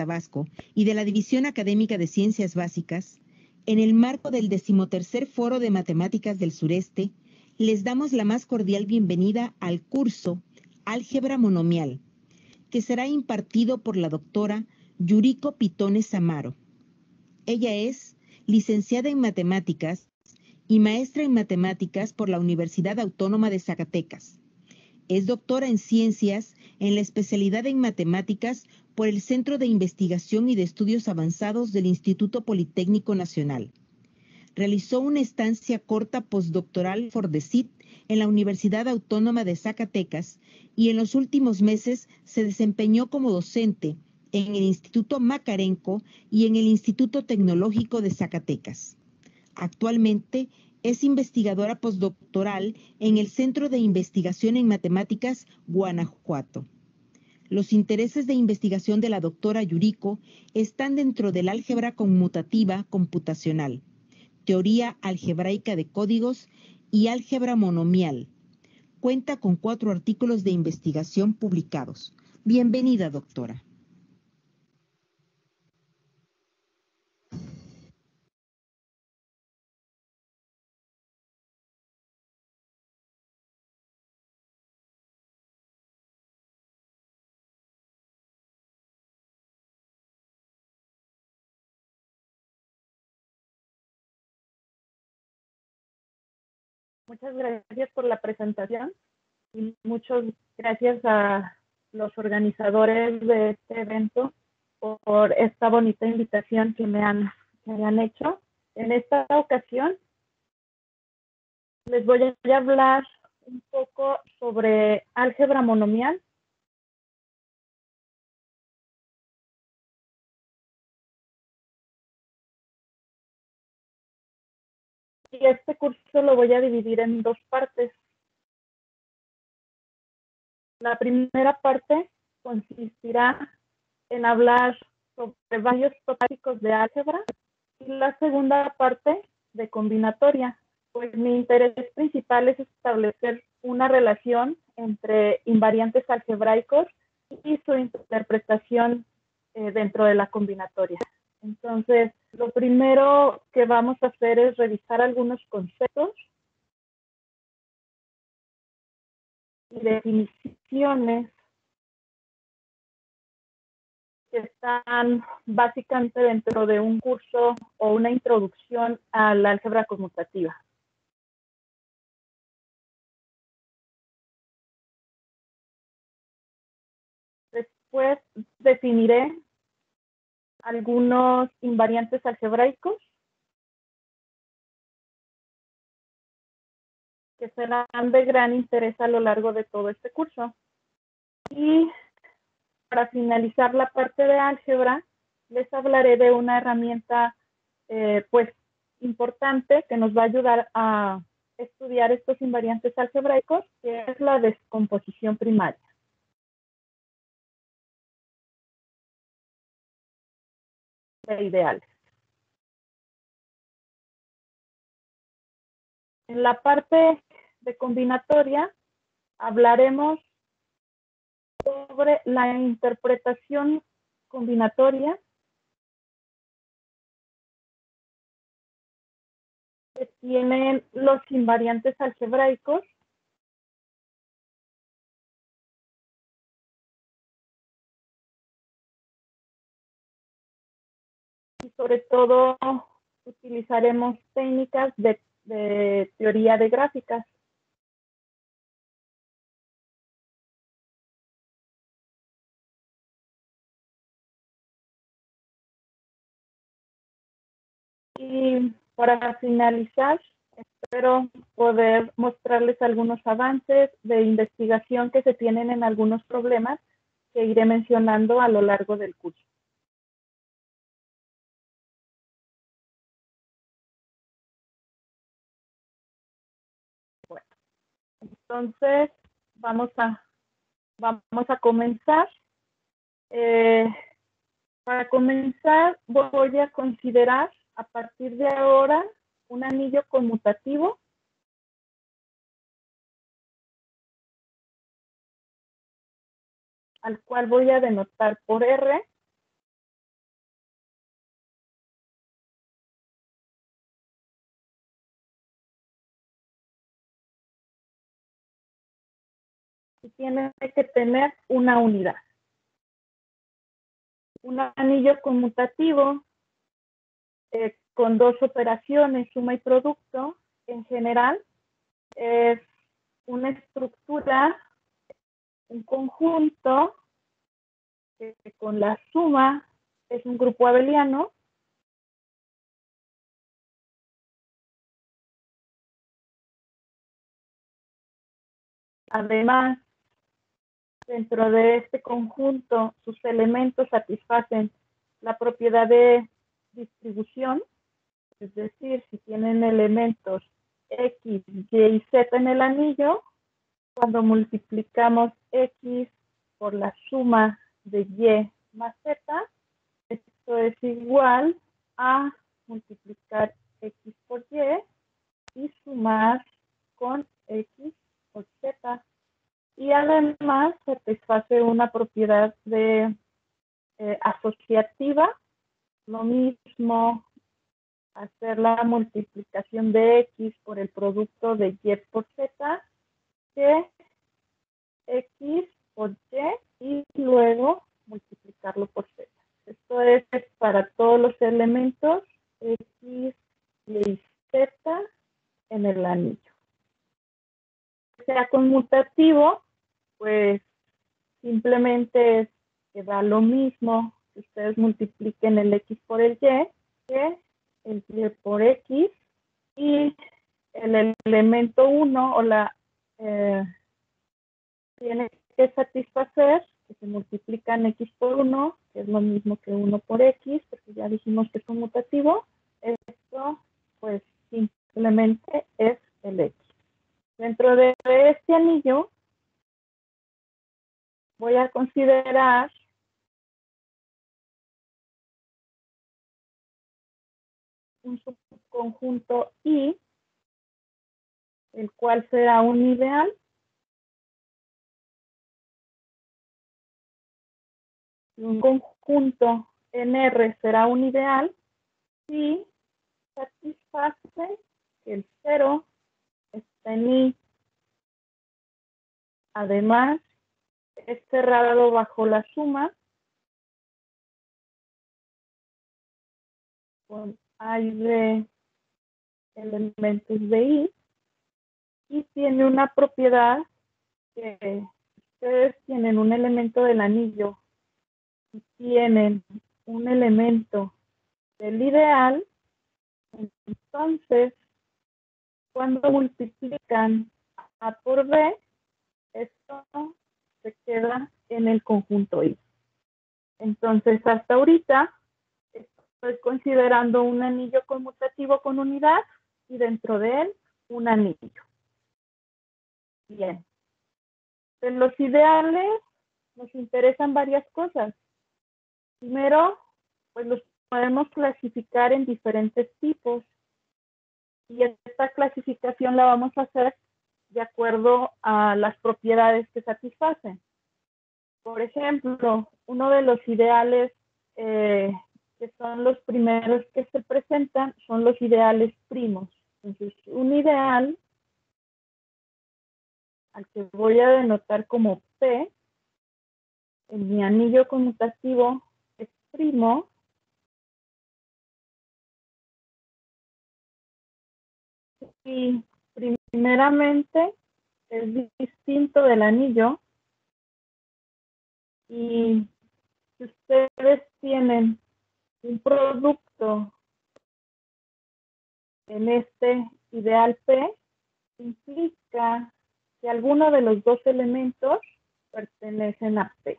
Tabasco y de la División Académica de Ciencias Básicas, en el marco del 13º Foro de Matemáticas del Sureste, les damos la más cordial bienvenida al curso Álgebra Monomial, que será impartido por la doctora Yuriko Pitones Amaro. Ella es licenciada en Matemáticas y maestra en Matemáticas por la Universidad Autónoma de Zacatecas. Es doctora en Ciencias en la especialidad en Matemáticas por el Centro de Investigación y de Estudios Avanzados del Instituto Politécnico Nacional. Realizó una estancia corta postdoctoral FORDESIT en la Universidad Autónoma de Zacatecas y en los últimos meses se desempeñó como docente en el Instituto Macarenco y en el Instituto Tecnológico de Zacatecas. Actualmente es investigadora postdoctoral en el Centro de Investigación en Matemáticas Guanajuato. Los intereses de investigación de la doctora Yuriko están dentro del álgebra conmutativa computacional, teoría algebraica de códigos y álgebra monomial. Cuenta con 4 artículos de investigación publicados. Bienvenida, doctora. Muchas gracias por la presentación y muchas gracias a los organizadores de este evento por esta bonita invitación que me han hecho. En esta ocasión les voy a hablar un poco sobre álgebra monomial. Y este curso lo voy a dividir en 2 partes. La primera parte consistirá en hablar sobre varios tópicos de álgebra y la segunda parte de combinatoria. Pues mi interés principal es establecer una relación entre invariantes algebraicos y su interpretación dentro de la combinatoria. Entonces, lo primero que vamos a hacer es revisar algunos conceptos y definiciones que están básicamente dentro de un curso o una introducción a la álgebra conmutativa. Después definiré algunos invariantes algebraicos que serán de gran interés a lo largo de todo este curso. Y para finalizar la parte de álgebra, les hablaré de una herramienta pues importante que nos va a ayudar a estudiar estos invariantes algebraicos, que es la descomposición primaria. De ideales. En la parte de combinatoria hablaremos sobre la interpretación combinatoria que tienen los invariantes algebraicos y sobre todo utilizaremos técnicas de teoría de gráficas. Y para finalizar, espero poder mostrarles algunos avances de investigación que se tienen en algunos problemas que iré mencionando a lo largo del curso. Bueno, entonces vamos a comenzar. Para comenzar, voy a considerar a partir de ahora un anillo conmutativo al cual voy a denotar por R, y tiene que tener una unidad. Un anillo conmutativo con dos operaciones, suma y producto, en general, es una estructura, un conjunto que con la suma es un grupo abeliano. Además, dentro de este conjunto, sus elementos satisfacen la propiedad de distribución, es decir, si tienen elementos X, Y y Z en el anillo, cuando multiplicamos X por la suma de Y más Z, esto es igual a multiplicar X por Y sumar con X por Z. Y además satisface una propiedad de asociativa, lo mismo hacer la multiplicación de X por el producto de Y por Z que X por Y y luego multiplicarlo por Z. Esto es para todos los elementos X, Y, Z en el anillo. Sea conmutativo, pues simplemente es que da lo mismo que ustedes multipliquen el X por el Y que el Y por X, y el elemento 1 o la tiene que satisfacer que se multiplican X por 1, que es lo mismo que 1 por X, porque ya dijimos que es conmutativo. Esto pues simplemente es el X. Dentro de este anillo voy a considerar un subconjunto I, el cual será un ideal. Un conjunto en R será un ideal si satisface que el 0 está en I. Además, es cerrado bajo la suma con A y B elementos de I, y tiene una propiedad que ustedes tienen un elemento del anillo y tienen un elemento del ideal. Entonces, cuando multiplican A por B, esto se queda en el conjunto I. Entonces, hasta ahorita estoy considerando un anillo conmutativo con unidad y dentro de él un anillo. Bien. De los ideales nos interesan varias cosas. Primero, pues los podemos clasificar en diferentes tipos. Y esta clasificación la vamos a hacer de acuerdo a las propiedades que satisfacen. Por ejemplo, uno de los ideales que son los primeros que se presentan son los ideales primos. Entonces, un ideal al que voy a denotar como P en mi anillo conmutativo es primo y primeramente es distinto del anillo, y si ustedes tienen un producto en este ideal P, implica que alguno de los dos elementos pertenecen a P.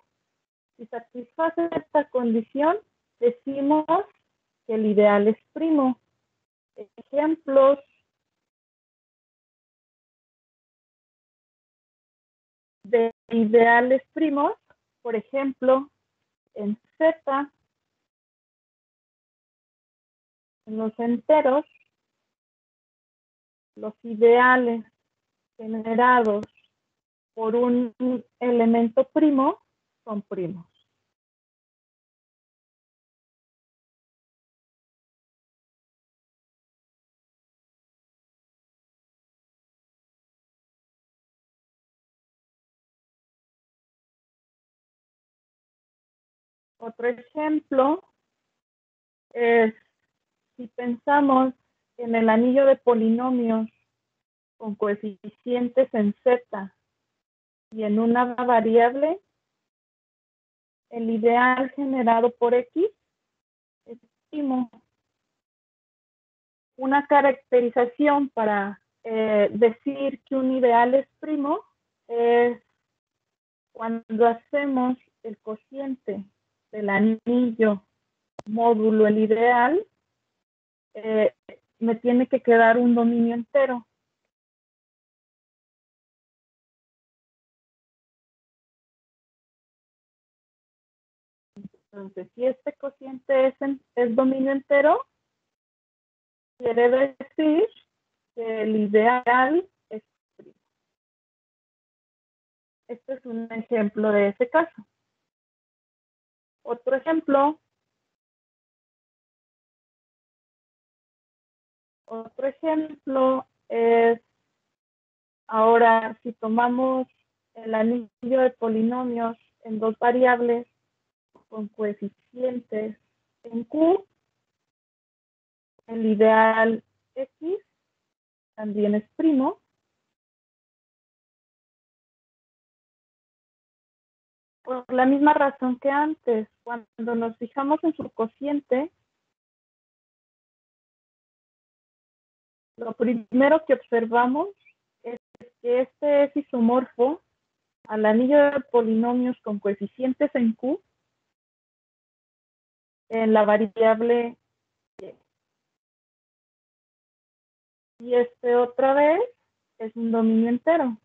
Si satisface esta condición, decimos que el ideal es primo. Ejemplos: de ideales primos, por ejemplo, en Z, en los enteros, los ideales generados por un elemento primo son primos. Otro ejemplo es si pensamos en el anillo de polinomios con coeficientes en z y en una variable, el ideal generado por x es primo. Una caracterización para decir que un ideal es primo es cuando hacemos el cociente del anillo módulo el ideal, me tiene que quedar un dominio entero. Entonces, si este cociente es dominio entero, quiere decir que el ideal es primo. Este es un ejemplo de ese caso. Otro ejemplo es, ahora si tomamos el anillo de polinomios en dos variables con coeficientes en Q, el ideal X también es primo. Por la misma razón que antes, cuando nos fijamos en su cociente, lo primero que observamos es que este es isomorfo al anillo de polinomios con coeficientes en Q en la variable Y. Y este otra vez es un dominio entero.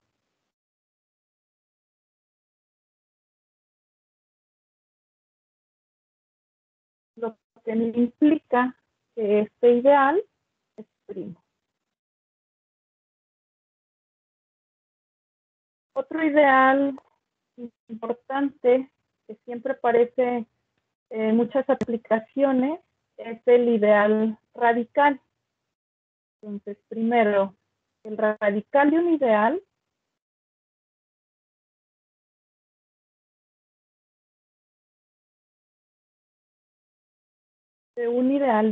Lo que implica que este ideal es primo. Otro ideal importante que siempre aparece en muchas aplicaciones es el ideal radical. Entonces, primero, el radical de un ideal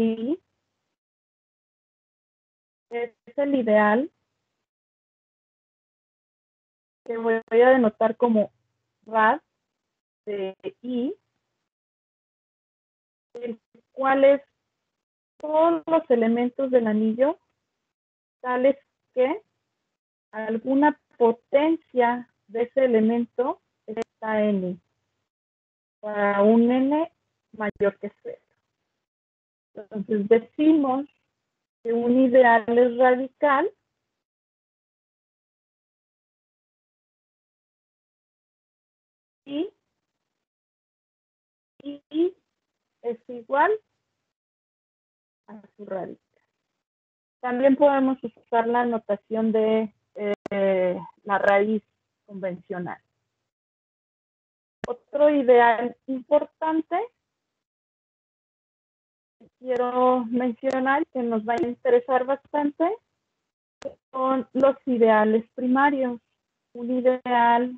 Y es el ideal que voy a denotar como rad de I, el cual es todos los elementos del anillo, tales que alguna potencia de ese elemento está en I, para un n mayor que 0. Entonces decimos que un ideal es radical y I es igual a su radical. También podemos usar la notación de la raíz convencional. Otro ideal importante que quiero mencionar, que nos va a interesar bastante, son los ideales primarios. Un ideal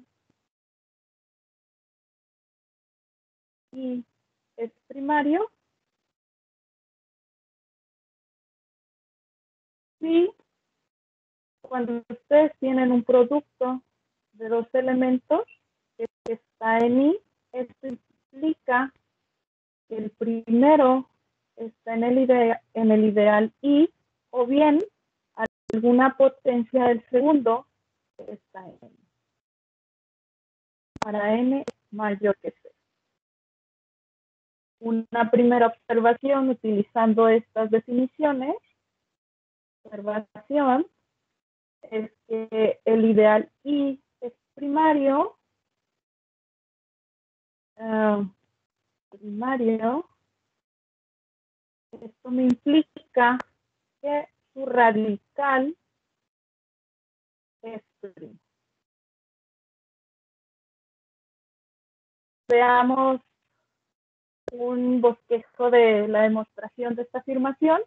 y es primario y cuando ustedes tienen un producto de dos elementos que está en I, esto implica que el primero está en el ideal I, o bien alguna potencia del segundo que está en I, para n mayor que 0. Una primera observación utilizando estas definiciones, observación, es que el ideal I es primario, esto me implica que su radical es primo. Veamos un bosquejo de la demostración de esta afirmación.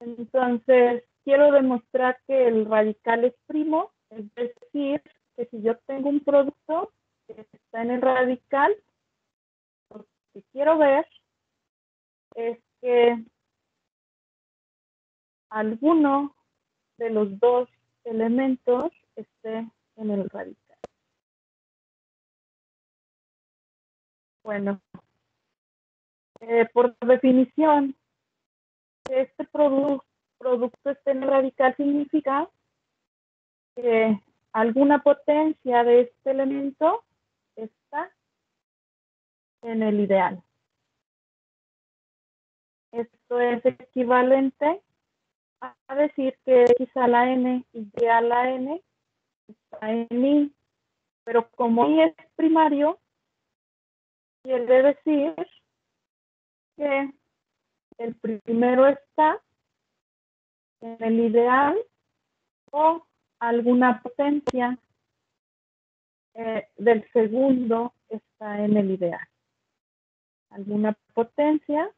Entonces, quiero demostrar que el radical es primo, es decir, que si yo tengo un producto que está en el radical, que quiero ver es que alguno de los dos elementos esté en el radical. Bueno, por definición, que este producto esté en el radical significa que alguna potencia de este elemento está en el ideal. Esto es equivalente a decir que x a la n y y a la n está en i, pero como i es primario, quiere decir que el primero está en el ideal o alguna potencia del segundo está en el ideal. Alguna potencia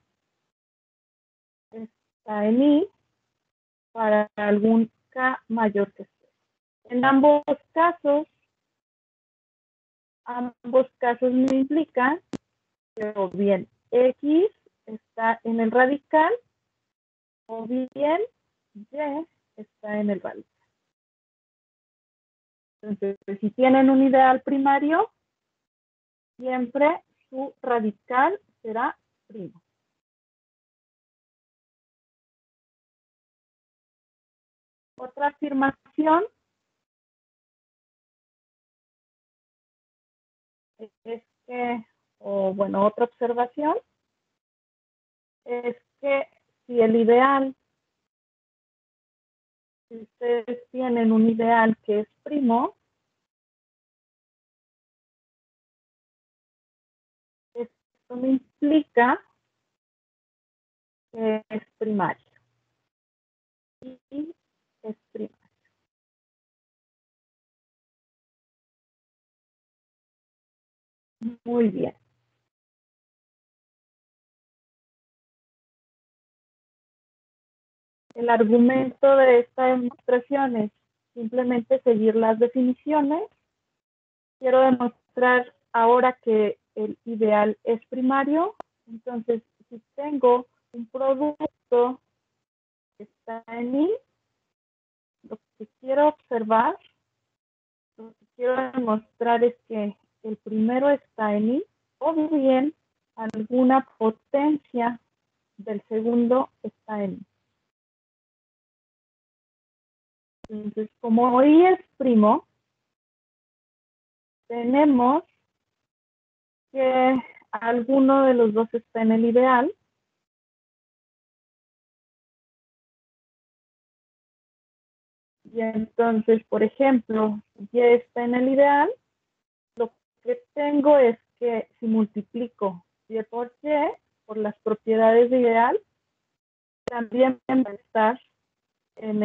está en i para algún k mayor que 0. En ambos casos me implican que o bien x está en el radical o bien y está en el radical. Entonces, si tienen un ideal primario, siempre su radical será primo. Otra afirmación es que, o bueno, otra observación es que si el ideal, si ustedes tienen un ideal que es primo, esto me implica que es primario. Y es primario. Muy bien. El argumento de esta demostración es simplemente seguir las definiciones. Quiero demostrar ahora que el ideal es primario. Entonces, si tengo un producto que está en I, lo que quiero observar, lo que quiero demostrar es que el primero está en I, o bien alguna potencia del segundo está en I. Entonces, como I es primo, tenemos que alguno de los dos está en el ideal. Y entonces, por ejemplo, Y está en el ideal, lo que tengo es que si multiplico Y por Y, por las propiedades de ideal, también va a estar en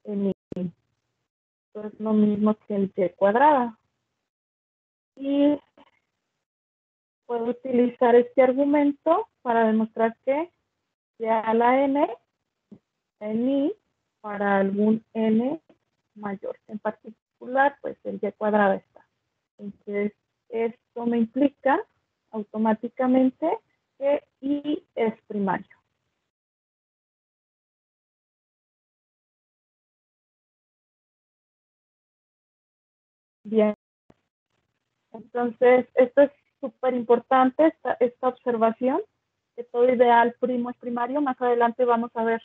I. Esto es lo mismo que el Y cuadrada. Y puedo utilizar este argumento para demostrar que Y a la n en I para algún n mayor. En particular, pues el Y cuadrado está. Entonces, esto me implica automáticamente que I es primario. Bien. Entonces, esto es súper importante, esta observación, que todo ideal primo es primario. Más adelante vamos a ver,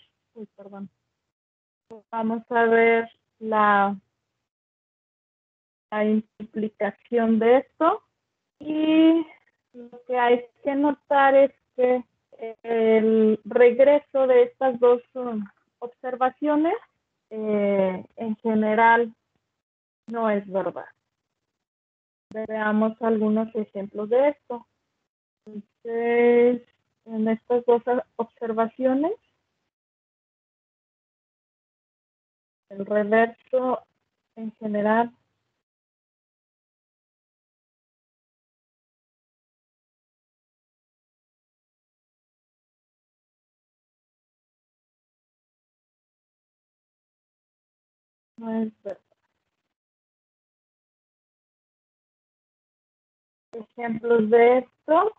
vamos a ver la implicación de esto. Y lo que hay que notar es que el regreso de estas dos observaciones en general no es verdad. Veamos algunos ejemplos de esto. Entonces, en estas dos observaciones, el reverso en general no es verdad. Ejemplos de esto.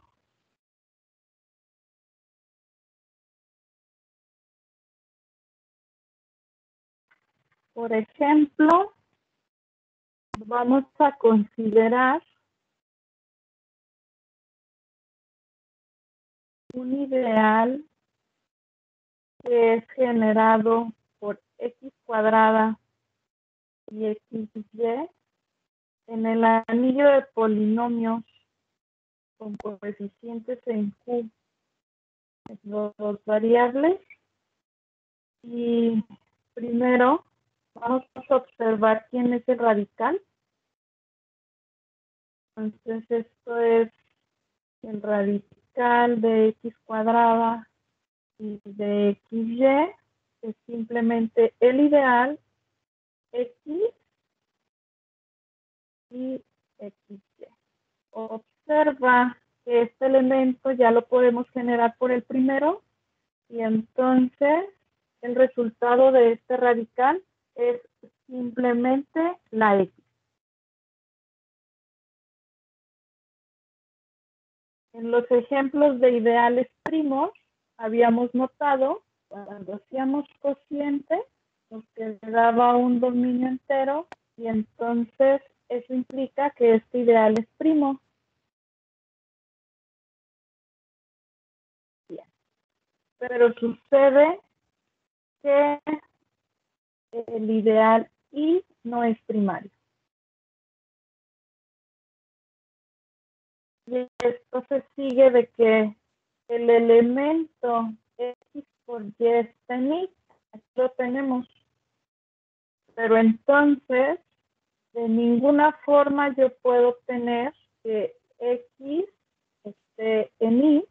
Por ejemplo, vamos a considerar un ideal que es generado por x cuadrada y xy en el anillo de polinomios con coeficientes en q, dos variables. Y primero vamos a observar quién es el radical. Entonces esto es el radical de x cuadrada y de xy, es simplemente el ideal x y xy. Observa que este elemento ya lo podemos generar por el primero y entonces el resultado de este radical es simplemente la x. En los ejemplos de ideales primos habíamos notado cuando hacíamos cociente nos quedaba un dominio entero y entonces eso implica que este ideal es primo. Bien. Pero sucede que el ideal y no es primario. Y esto se sigue de que el elemento x por y está en y, aquí lo tenemos. Pero entonces, de ninguna forma yo puedo obtener que x esté en y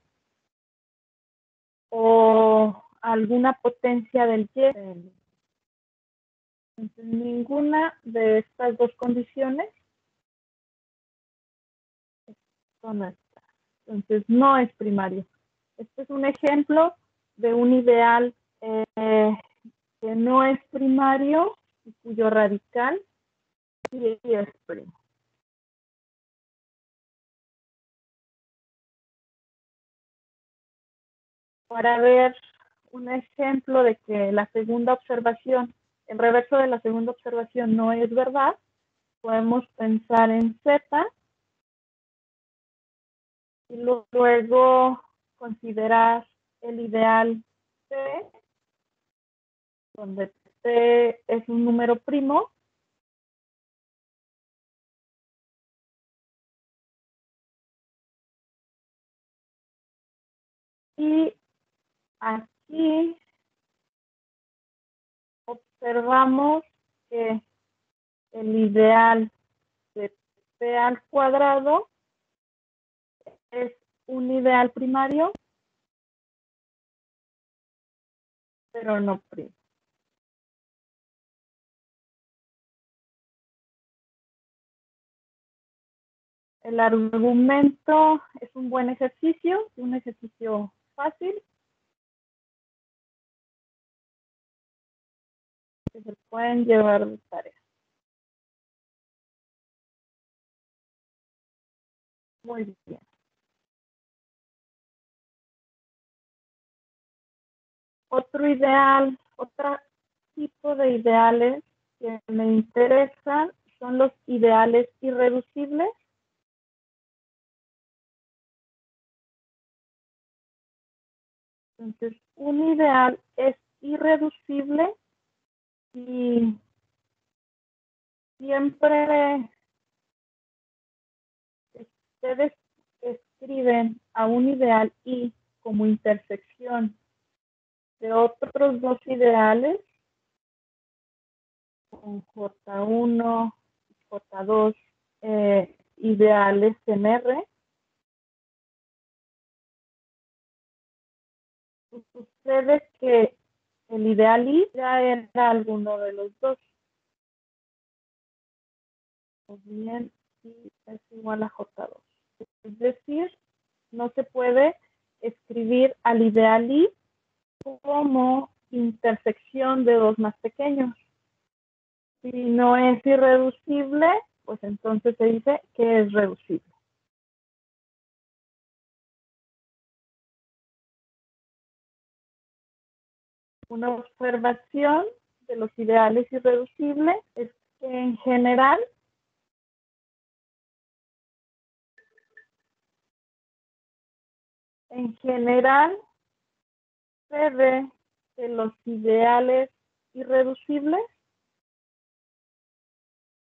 o alguna potencia del y. Entonces, ninguna de estas dos condiciones son estas. Entonces, no es primario. Este es un ejemplo de un ideal que no es primario y cuyo radical sí es primo. Para ver un ejemplo de que la segunda observación, el reverso de la segunda observación no es verdad, podemos pensar en Z y luego considerar el ideal C, donde C es un número primo. Y aquí observamos que el ideal de P al cuadrado es un ideal primario, pero no primo. El argumento es un buen ejercicio, un ejercicio fácil, que se pueden llevar de tarea. Muy bien. Otro ideal, otro tipo de ideales que me interesan son los ideales irreducibles. Entonces, un ideal es irreducible y siempre ustedes escriben a un ideal y como intersección de otros dos ideales, con J1, J2, ideales en R, sucede que el ideal I ya era alguno de los dos. O bien I es igual a J2. Es decir, no se puede escribir al ideal I como intersección de dos más pequeños. Si no es irreducible, pues entonces se dice que es reducible. Una observación de los ideales irreducibles es que en general se ve que los ideales irreducibles,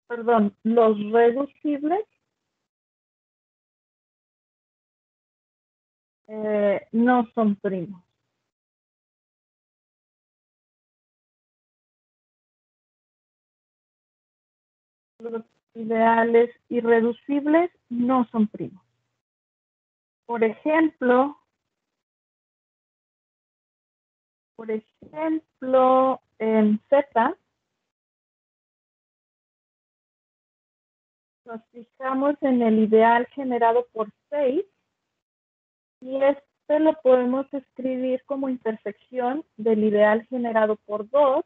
perdón, los reducibles no son primos. Los ideales irreducibles no son primos. Por ejemplo, en Z, nos fijamos en el ideal generado por 6 y este lo podemos escribir como intersección del ideal generado por 2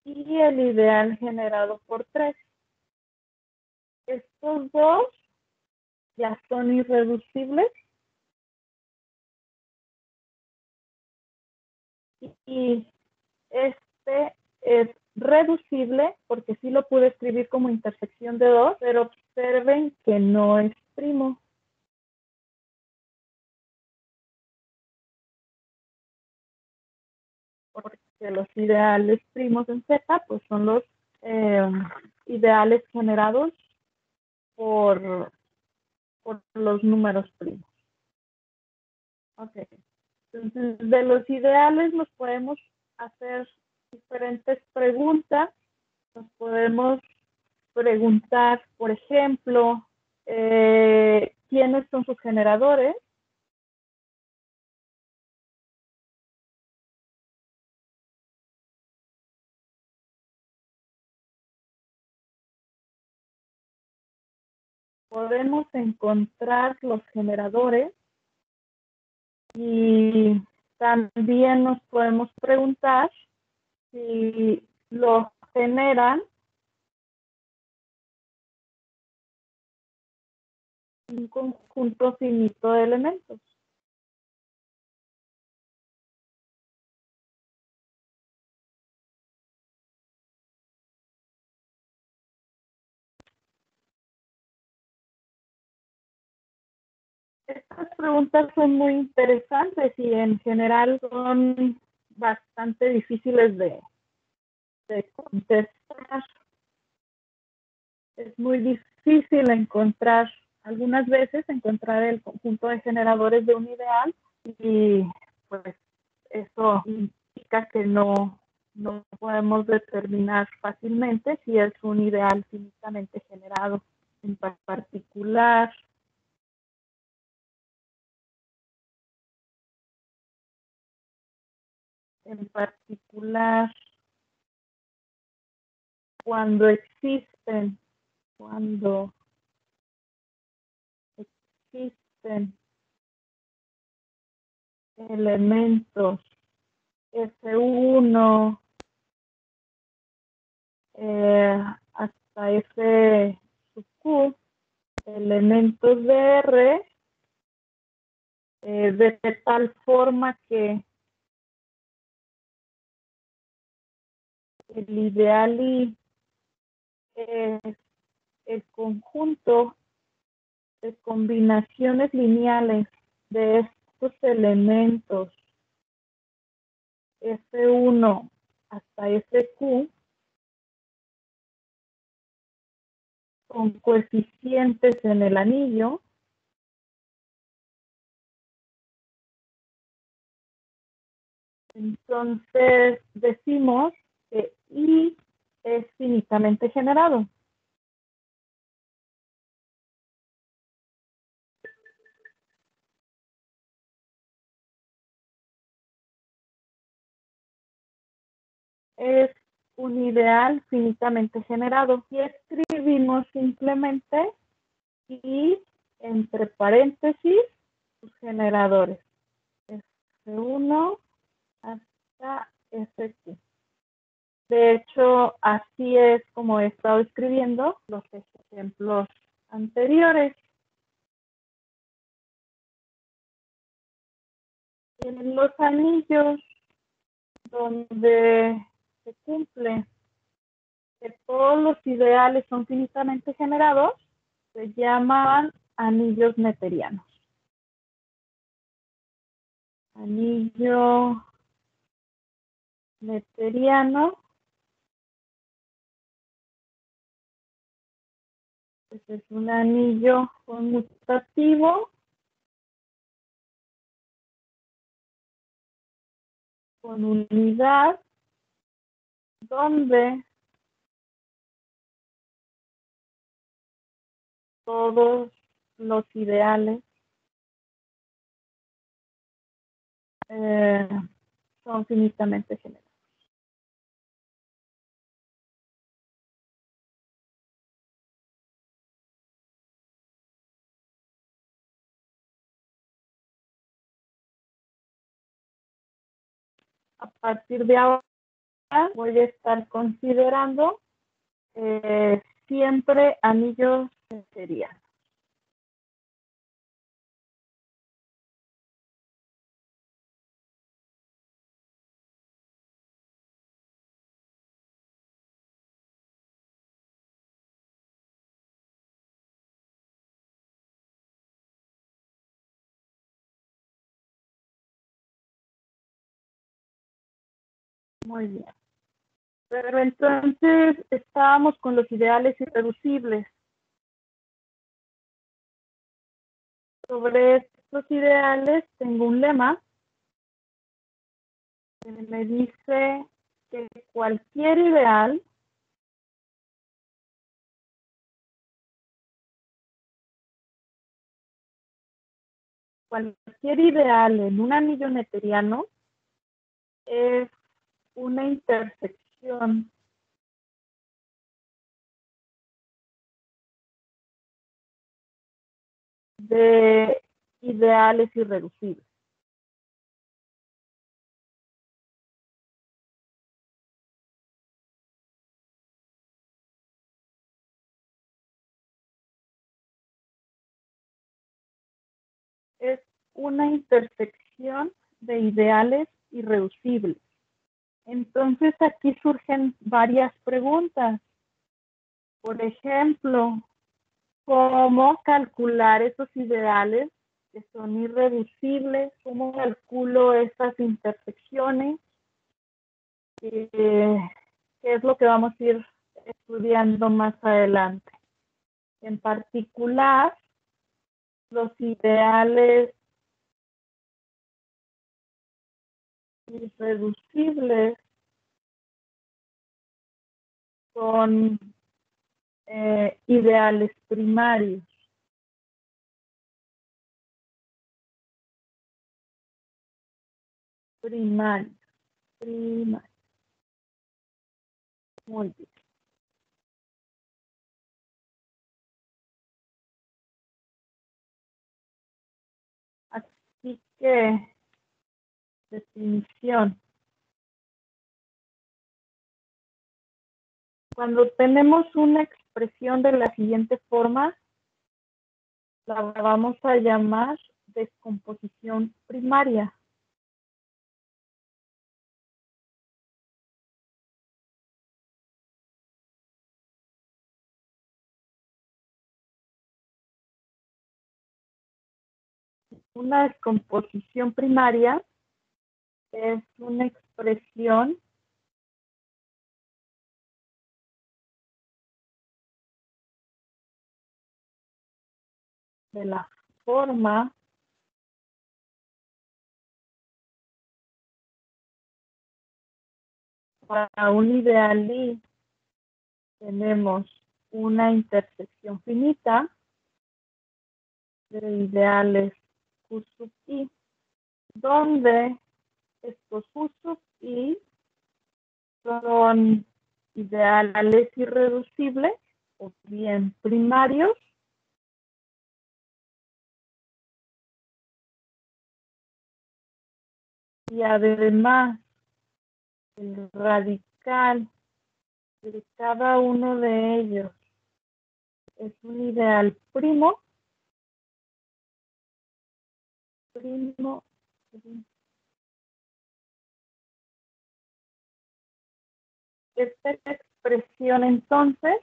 y el ideal generado por 3. Estos dos ya son irreducibles y este es reducible porque sí lo pude escribir como intersección de 2, pero observen que no es primo. Porque los ideales primos en Z pues son los ideales generados por los números primos. Okay. Entonces, de los ideales nos podemos hacer diferentes preguntas. Nos podemos preguntar, por ejemplo, ¿quiénes son sus generadores? Podemos encontrar los generadores y también nos podemos preguntar si los generan un conjunto finito de elementos. Estas preguntas son muy interesantes y en general son bastante difíciles de contestar. Es muy difícil encontrar, algunas veces encontrar el conjunto de generadores de un ideal y pues eso implica que no podemos determinar fácilmente si es un ideal finitamente generado. En particular, cuando existen elementos F1 hasta F sub Q, elementos de R, de tal forma que el ideal y el conjunto de combinaciones lineales de estos elementos F1 hasta Fq con coeficientes en el anillo entonces decimos que I es finitamente generado. Es un ideal finitamente generado y escribimos simplemente I entre paréntesis sus generadores F1 hasta Fq. De hecho, así es como he estado escribiendo los ejemplos anteriores. En los anillos donde se cumple, que todos los ideales son finitamente generados, se llaman anillos neperianos. Anillo neperiano. Este es un anillo conmutativo con unidad donde todos los ideales son finitamente generados. A partir de ahora voy a estar considerando siempre anillos neperianos. Muy bien. Pero entonces estábamos con los ideales irreducibles. Sobre estos ideales tengo un lema que me dice que cualquier ideal en un anillo neperiano es una intersección de ideales irreducibles. Es una intersección de ideales irreducibles. Entonces aquí surgen varias preguntas. Por ejemplo, ¿cómo calcular esos ideales que son irreducibles? ¿Cómo calculo esas intersecciones? ¿Qué es lo que vamos a ir estudiando más adelante? En particular, los ideales irreducibles son ideales primarios. Primarios. Muy bien. Así que, definición. Cuando tenemos una expresión de la siguiente forma, la vamos a llamar descomposición primaria. Una descomposición primaria es una expresión de la forma para un ideal I. Tenemos una intersección finita de ideales Q sub I, donde estos Q sub I son ideales irreducibles o bien primarios y además el radical de cada uno de ellos es un ideal primo, esta expresión entonces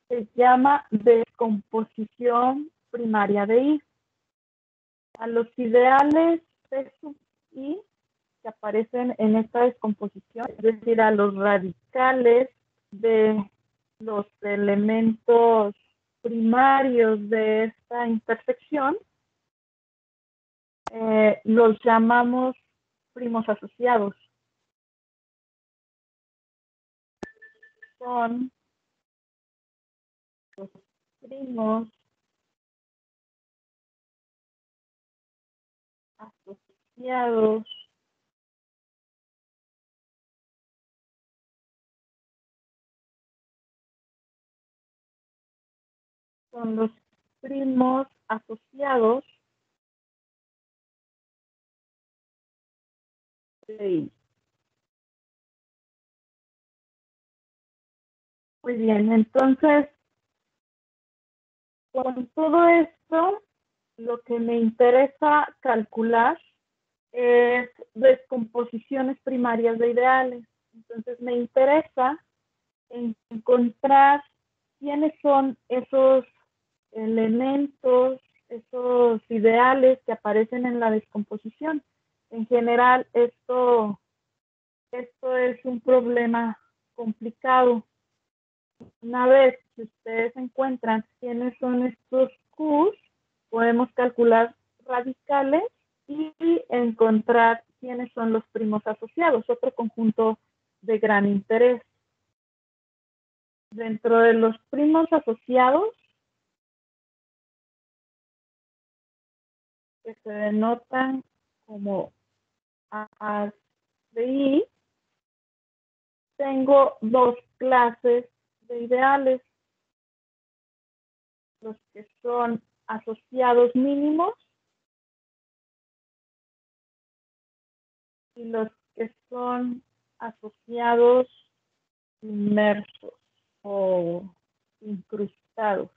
se llama descomposición primaria de I. A los ideales P sub I que aparecen en esta descomposición, es decir, a los radicales de los elementos primarios de esta intersección, los llamamos primos asociados. Son los primos asociados son los primos asociados de I. Muy bien, entonces, con todo esto, lo que me interesa calcular es descomposiciones primarias de ideales. Entonces, me interesa encontrar quiénes son esos elementos, esos ideales que aparecen en la descomposición. En general, esto es un problema complicado. Una vez que ustedes encuentran quiénes son estos Qs, podemos calcular radicales y encontrar quiénes son los primos asociados, otro conjunto de gran interés. Dentro de los primos asociados, que se denotan como A de I, tengo dos clases de ideales, los que son asociados mínimos y los que son asociados inmersos o incrustados.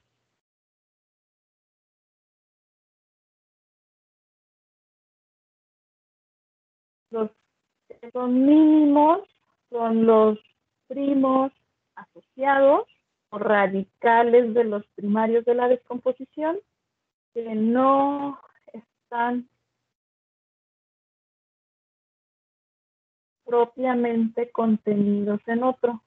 Los que son mínimos son los primos asociados o radicales de los primarios de la descomposición que no están propiamente contenidos en otro.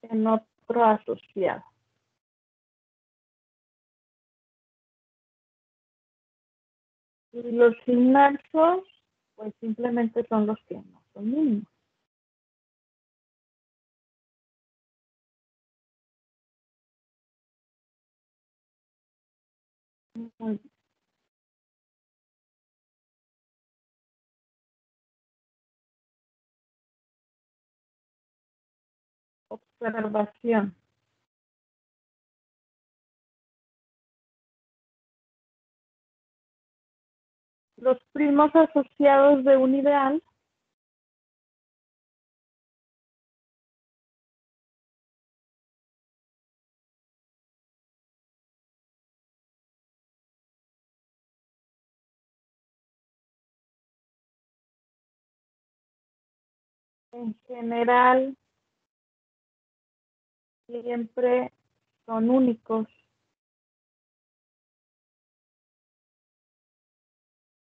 En otro asociado. Y los inmersos, pues simplemente son los que no son mínimos. Muy bien. Observación. Los primos asociados de un ideal en general siempre son únicos.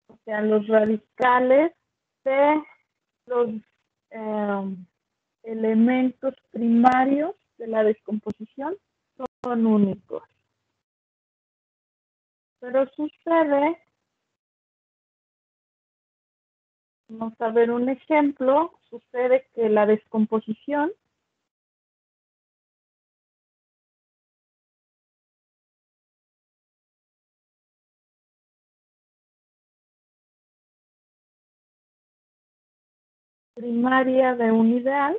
O sea, los radicales de los elementos primarios de la descomposición son únicos. Pero sucede, vamos a ver un ejemplo, sucede que la descomposición primaria de un ideal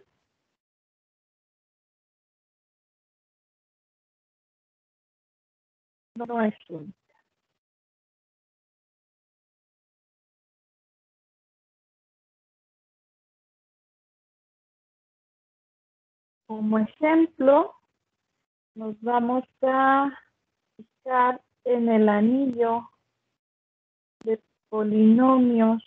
no es única. Como ejemplo, nos vamos a fijar en el anillo de polinomios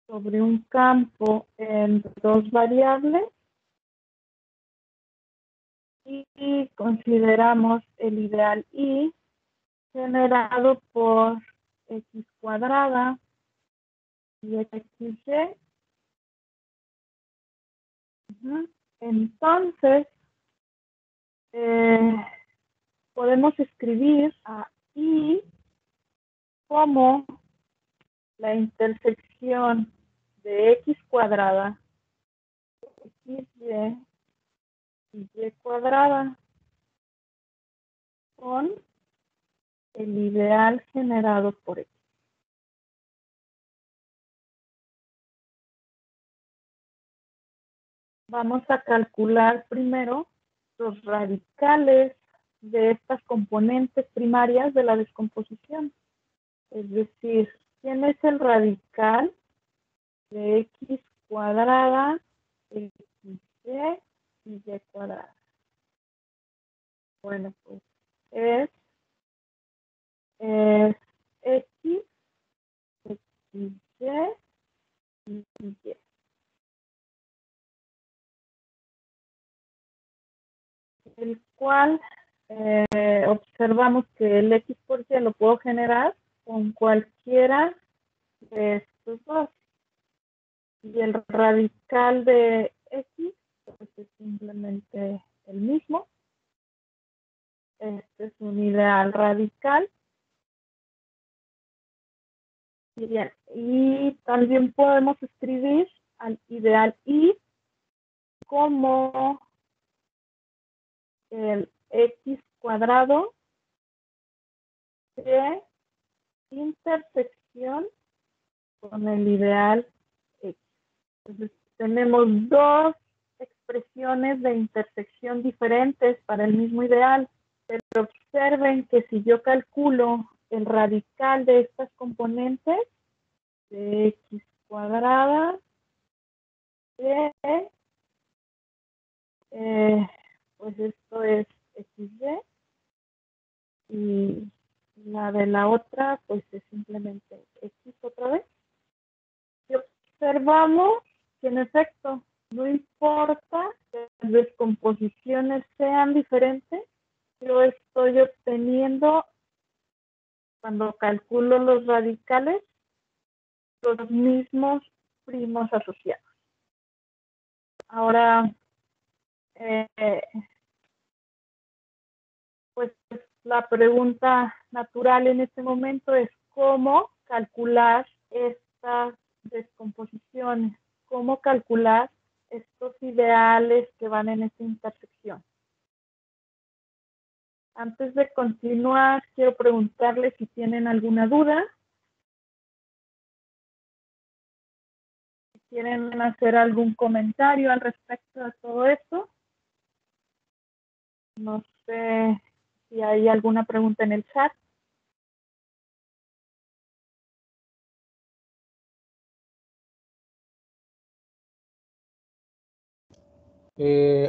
sobre un campo en dos variables y consideramos el ideal y generado por x cuadrada y xy. Entonces, podemos escribir a I como la intersección de x cuadrada, xy y y cuadrada con el ideal generado por x. Vamos a calcular primero los radicales de estas componentes primarias de la descomposición. Es decir, ¿quién es el radical de x cuadrada, xy y y cuadrada? Bueno, pues es x, xy y y. El cual observamos que el x por y lo puedo generar con cualquiera de estos dos. Y el radical de x pues es simplemente el mismo. Este es un ideal radical. Bien, y también podemos escribir al ideal y como el x cuadrado de intersección con el ideal x. Entonces, tenemos dos expresiones de intersección diferentes para el mismo ideal, pero observen que si yo calculo el radical de estas componentes, de x cuadrada, de, pues esto es xy, y la de la otra, pues es simplemente x otra vez. Y observamos que en efecto, no importa que las descomposiciones sean diferentes, yo estoy obteniendo, cuando calculo los radicales, los mismos primos asociados. Ahora, pues la pregunta natural en este momento es cómo calcular estas descomposiciones, cómo calcular estos ideales que van en esta intersección. Antes de continuar, quiero preguntarles si tienen alguna duda. Si quieren hacer algún comentario al respecto de todo esto. No sé si hay alguna pregunta en el chat.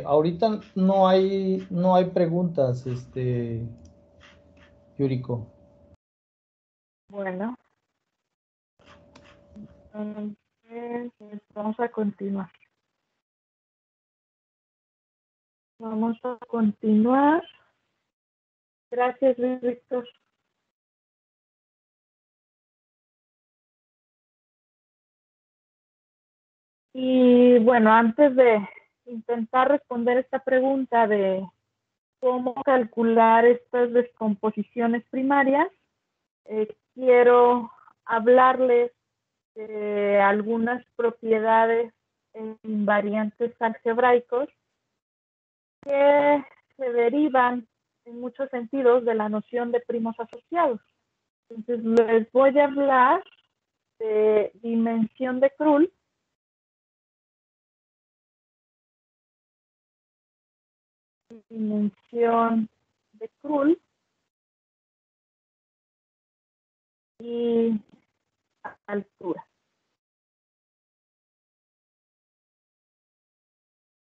Ahorita no hay preguntas, Yuriko. Bueno, entonces vamos a continuar. Vamos a continuar. Gracias, Luis Víctor. Y bueno, antes de intentar responder esta pregunta de cómo calcular estas descomposiciones primarias, quiero hablarles de algunas propiedades en invariantes algebraicos que se derivan en muchos sentidos de la noción de primos asociados. Entonces les voy a hablar de dimensión de Krull, y altura.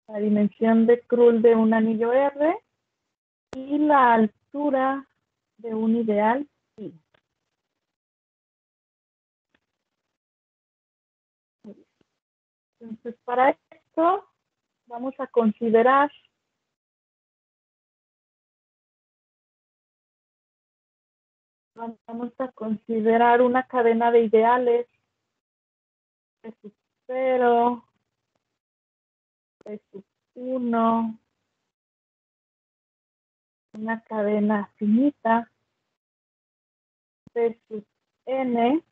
la dimensión de Krull de un anillo R y la altura de un ideal pi. Entonces, para esto vamos a considerar una cadena de ideales P sub 0, P sub 1, una cadena finita, P sub n,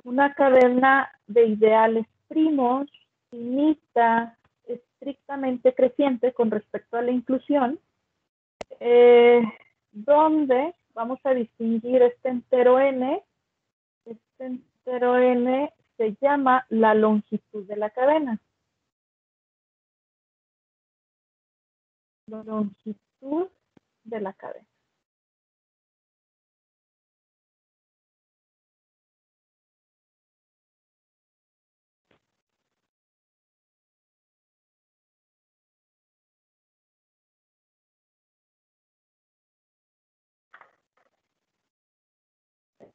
una cadena de ideales primos, finita, estrictamente creciente con respecto a la inclusión, donde vamos a distinguir este entero n. Este entero n se llama la longitud de la cadena. La longitud de la cadena.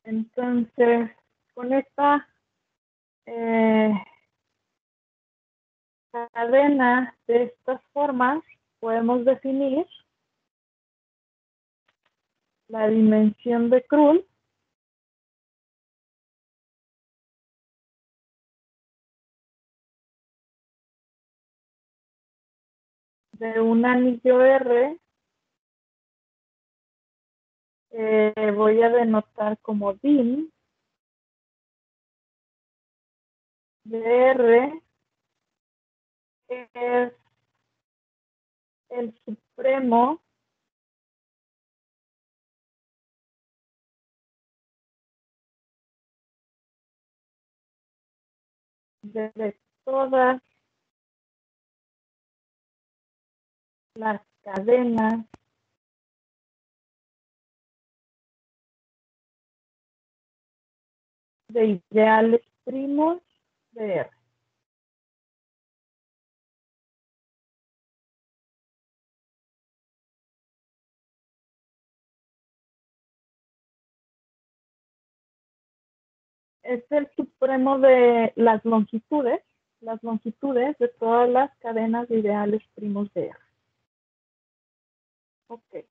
Entonces, con esta cadena de estas formas, podemos definir la dimensión de Krull de un anillo R. Voy a denotar como DIN de R es el supremo de todas las cadenas de ideales primos de R. Es el supremo de las longitudes de todas las cadenas de ideales primos de R. Ok.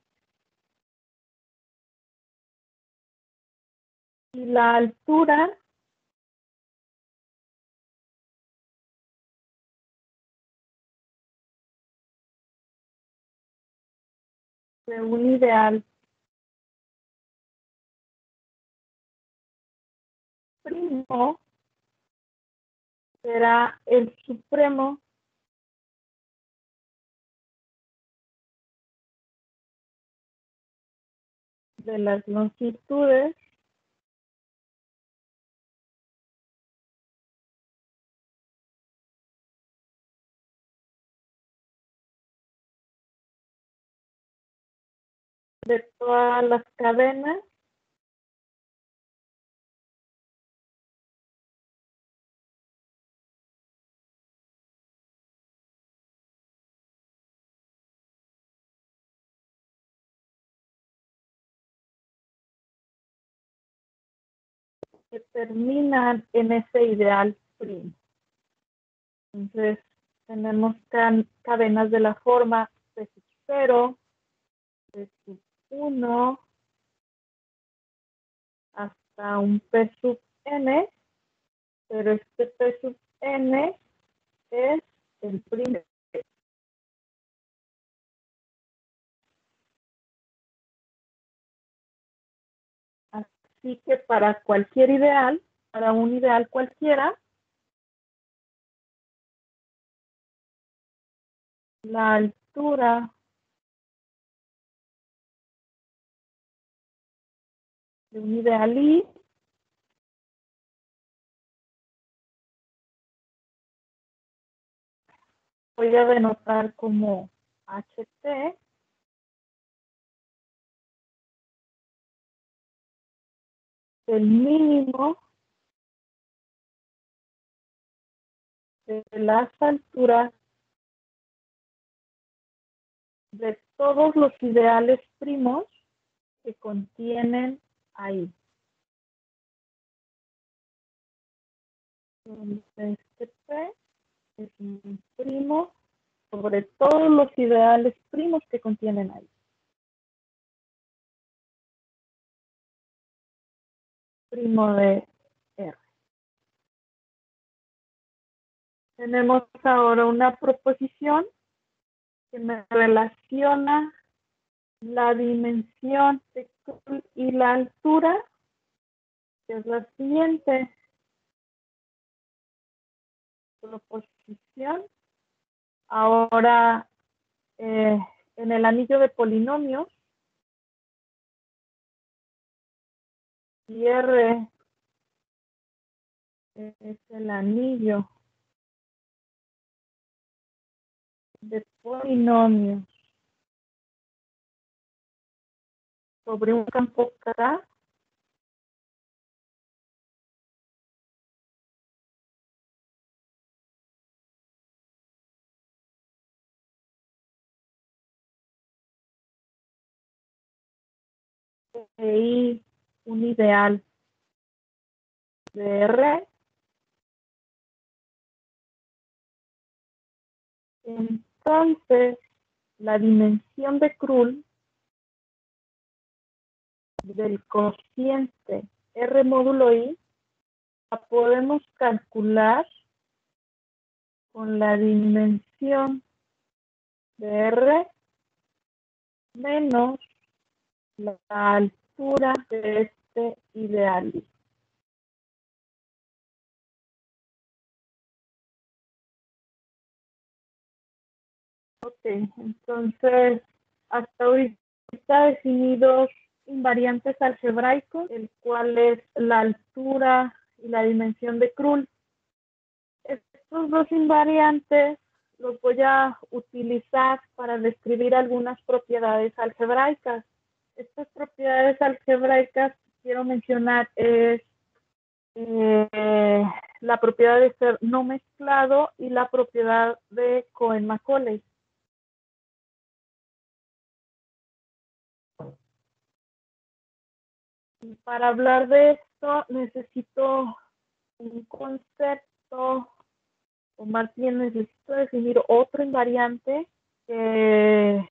Y la altura de un ideal primo será el supremo de las longitudes de todas las cadenas que terminan en ese ideal primo. Entonces, tenemos cadenas de la forma P sub 0, P sub 1, hasta un P sub n, pero este P sub n es el primo. Así que para cualquier ideal, para un ideal cualquiera, la altura de un ideal I voy a denotar como HT, el mínimo de las alturas de todos los ideales primos que contienen ahí. Entonces, este P es un primo sobre todos los ideales primos que contienen ahí. Primo de R. Tenemos ahora una proposición que me relaciona la dimensión de Krull y la altura, que es la siguiente. Proposición. Ahora, en el anillo de polinomios, y R es el anillo de polinomios sobre un campo K, y un ideal de R, entonces la dimensión de Krull del cociente R módulo I la podemos calcular con la dimensión de R menos la altura de este ideal. Ok, entonces hasta ahorita definí dos invariantes algebraicos, el cual es la altura y la dimensión de Krull. Estos dos invariantes los voy a utilizar para describir algunas propiedades algebraicas. Estas propiedades algebraicas que quiero mencionar es la propiedad de ser no mezclado y la propiedad de Cohen-Macaulay. Para hablar de esto necesito un concepto, o más bien necesito definir otro invariante que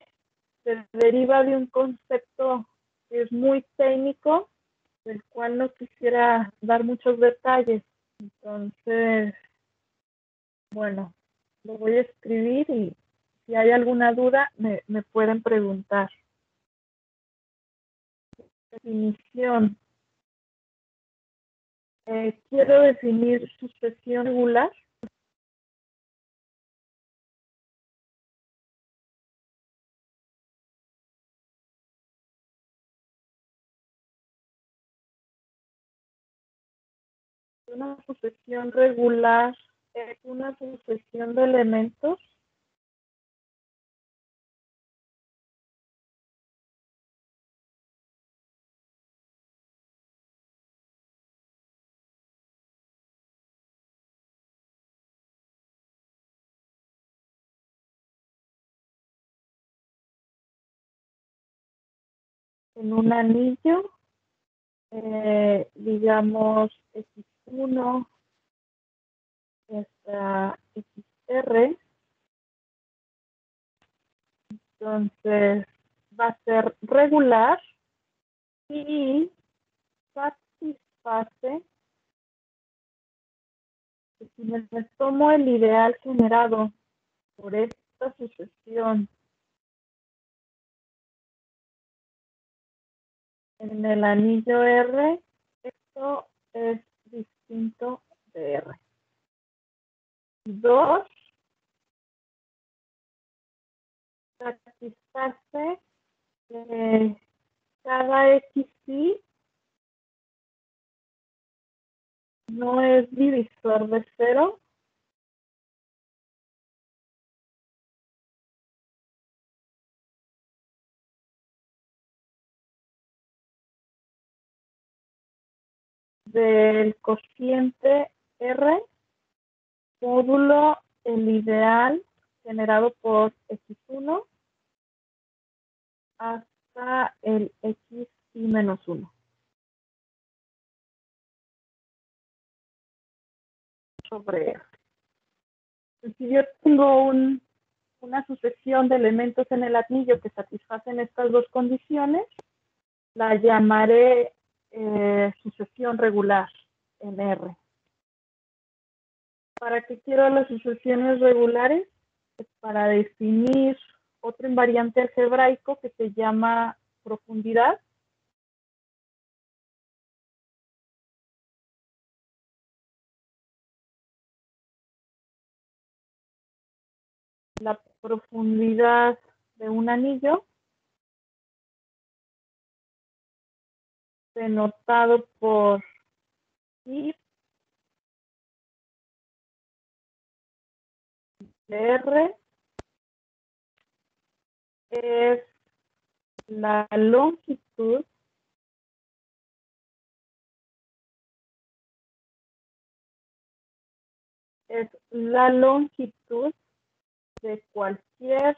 se deriva de un concepto que es muy técnico, del cual no quisiera dar muchos detalles. Entonces, bueno, lo voy a escribir y si hay alguna duda me pueden preguntar. Definición. Quiero definir sucesión regular. Una sucesión regular es una sucesión de elementos en un anillo, digamos X1 hasta XR. Entonces va a ser regular y satisface, si me tomo el ideal generado por esta sucesión en el anillo R, esto es distinto de R. 2, satisface cada XY no es divisor de 0. Del cociente R módulo el ideal generado por X1 hasta el x y menos 1. Sobre R. Si yo tengo una sucesión de elementos en el anillo que satisfacen estas dos condiciones, la llamaré sucesión regular en R. ¿Para qué quiero las sucesiones regulares? Pues para definir otro invariante algebraico que se llama profundidad. La profundidad de un anillo, denotado por I de R, es la longitud de cualquier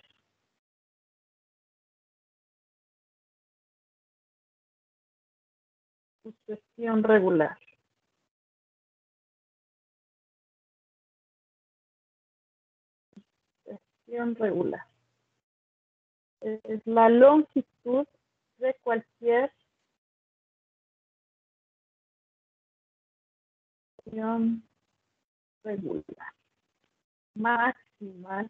sucesión regular. Sucesión regular. Es la longitud de cualquier sucesión regular. Máxima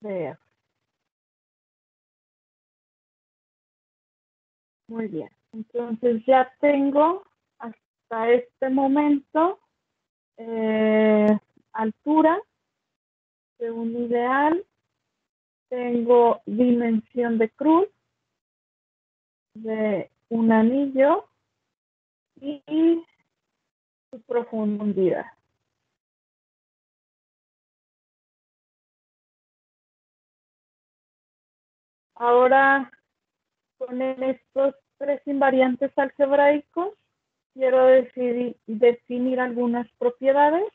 de R. Muy bien. Entonces ya tengo hasta este momento altura de un ideal, tengo dimensión de cruz de un anillo y su profundidad. Ahora, con estos tres invariantes algebraicos, quiero definir algunas propiedades.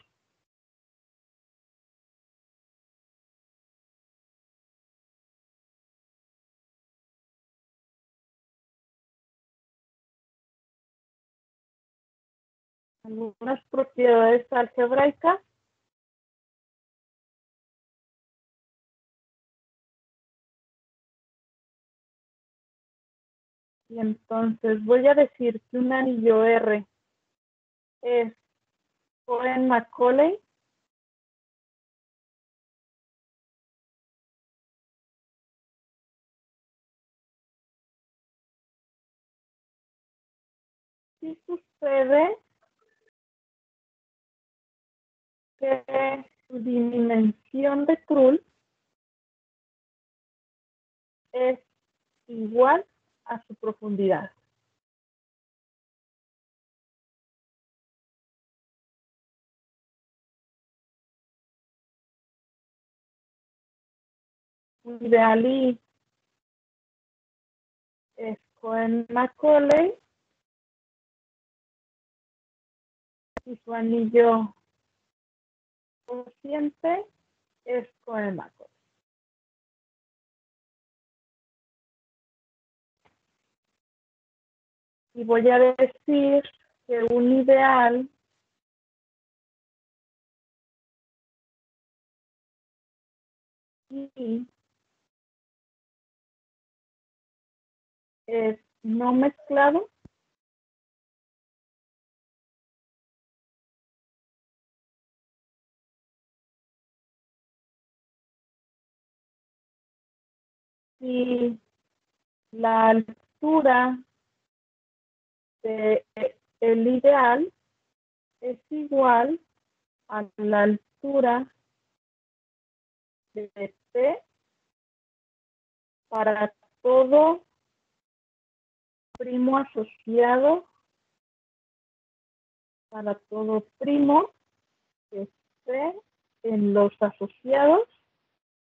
Algunas propiedades algebraicas. Y entonces voy a decir que un anillo R es Cohen-Macaulay si sucede que su dimensión de Krull es igual a su profundidad. Un ideal I es Cohen-Macaulay y su anillo cociente es Cohen-Macaulay. Y voy a decir que un ideal I es no mezclado y la altura del ideal es igual a la altura de T para todo primo asociado, para todo primo que esté en los asociados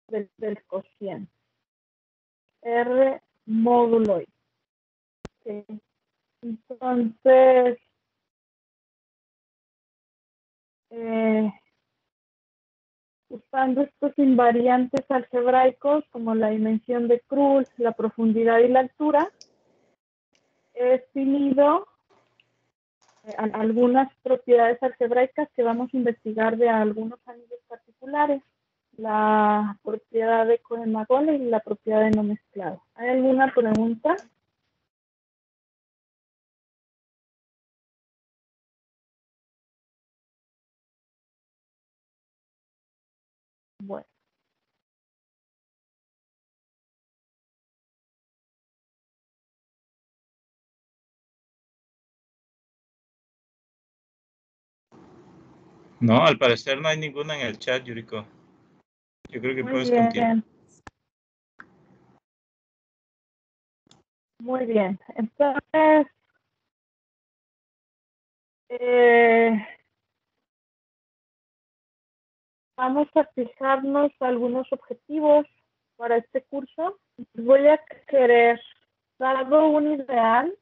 del cociente. R módulo I. Okay. Entonces, usando estos invariantes algebraicos como la dimensión de Krull, la profundidad y la altura, he definido algunas propiedades algebraicas que vamos a investigar de algunos anillos particulares, la propiedad de Cohen-Macaulay y la propiedad de no mezclado. ¿Hay alguna pregunta? Bueno. No, al parecer no hay ninguna en el chat, Yuriko. Yo creo que Muy puedes bien. continuar. Muy bien. Entonces, vamos a fijarnos algunos objetivos para este curso. Voy a querer, dado un ideal,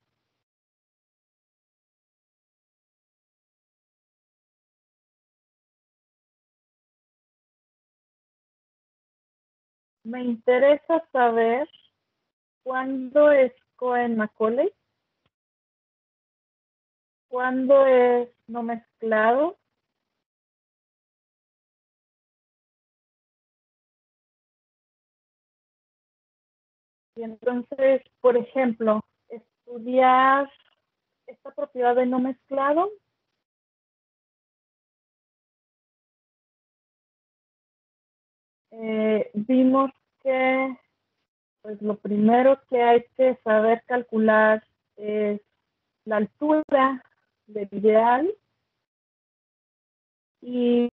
me interesa saber cuándo es Cohen-Macaulay, cuándo es no mezclado, y entonces, por ejemplo, estudiar esta propiedad de no mezclado. Vimos que pues lo primero que hay que saber calcular es la altura del ideal, y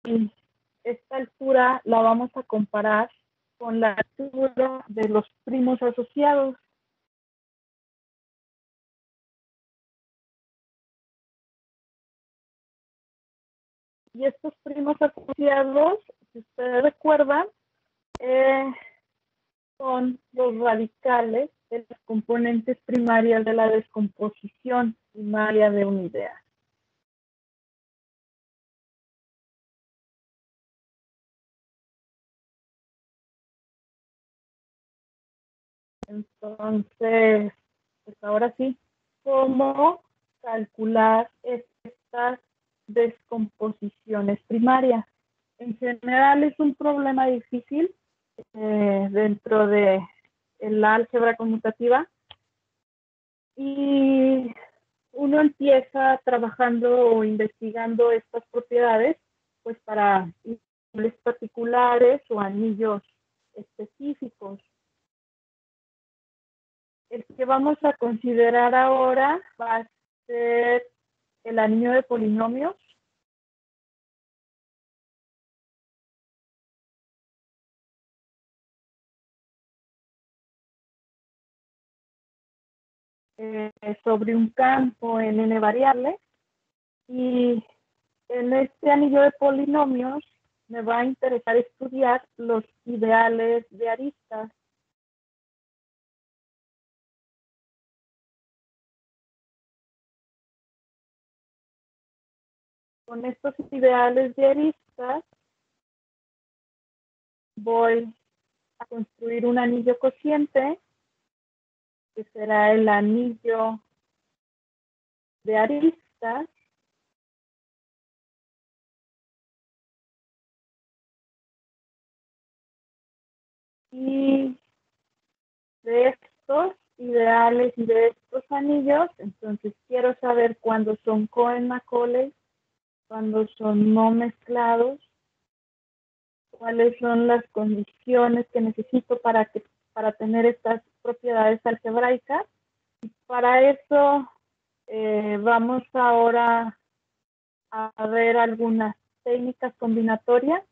esta altura la vamos a comparar con la altura de los primos asociados. Y estos primos asociados, si ustedes recuerdan, son los radicales de las componentes primarias de la descomposición primaria de una idea. Entonces, pues ahora sí, ¿cómo calcular estas descomposiciones primarias? En general es un problema difícil dentro de la álgebra conmutativa, y uno empieza trabajando o investigando estas propiedades pues para niveles particulares o anillos específicos. El que vamos a considerar ahora va a ser el anillo de polinomios. Sobre un campo en n variables, y en este anillo de polinomios me va a interesar estudiar los ideales de aristas. Con estos ideales de aristas voy a construir un anillo cociente, que será el anillo de aristas, y de estos ideales y de estos anillos, entonces quiero saber cuándo son Cohen-Macaulay, cuándo son no mezclados, cuáles son las condiciones que necesito para tener estas propiedades algebraicas. Y para eso vamos ahora a ver algunas técnicas combinatorias.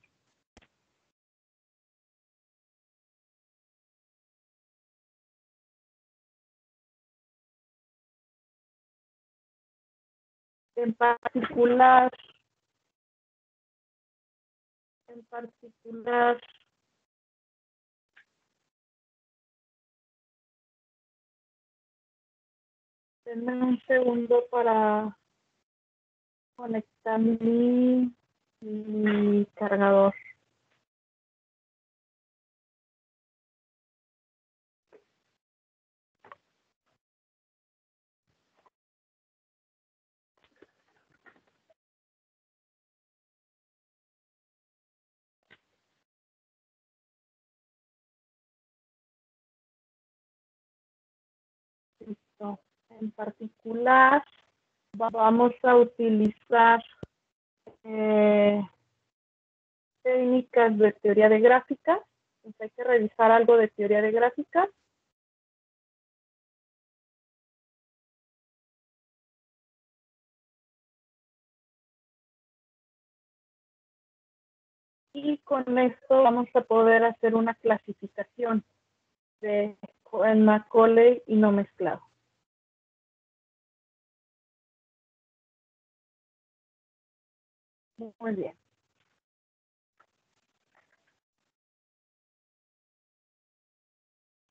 En particular, denme un segundo para conectar mi cargador. No, en particular, vamos a utilizar técnicas de teoría de gráficas. Entonces hay que revisar algo de teoría de gráficas. Y con esto vamos a poder hacer una clasificación de Macaulay y no mezclado. Muy bien.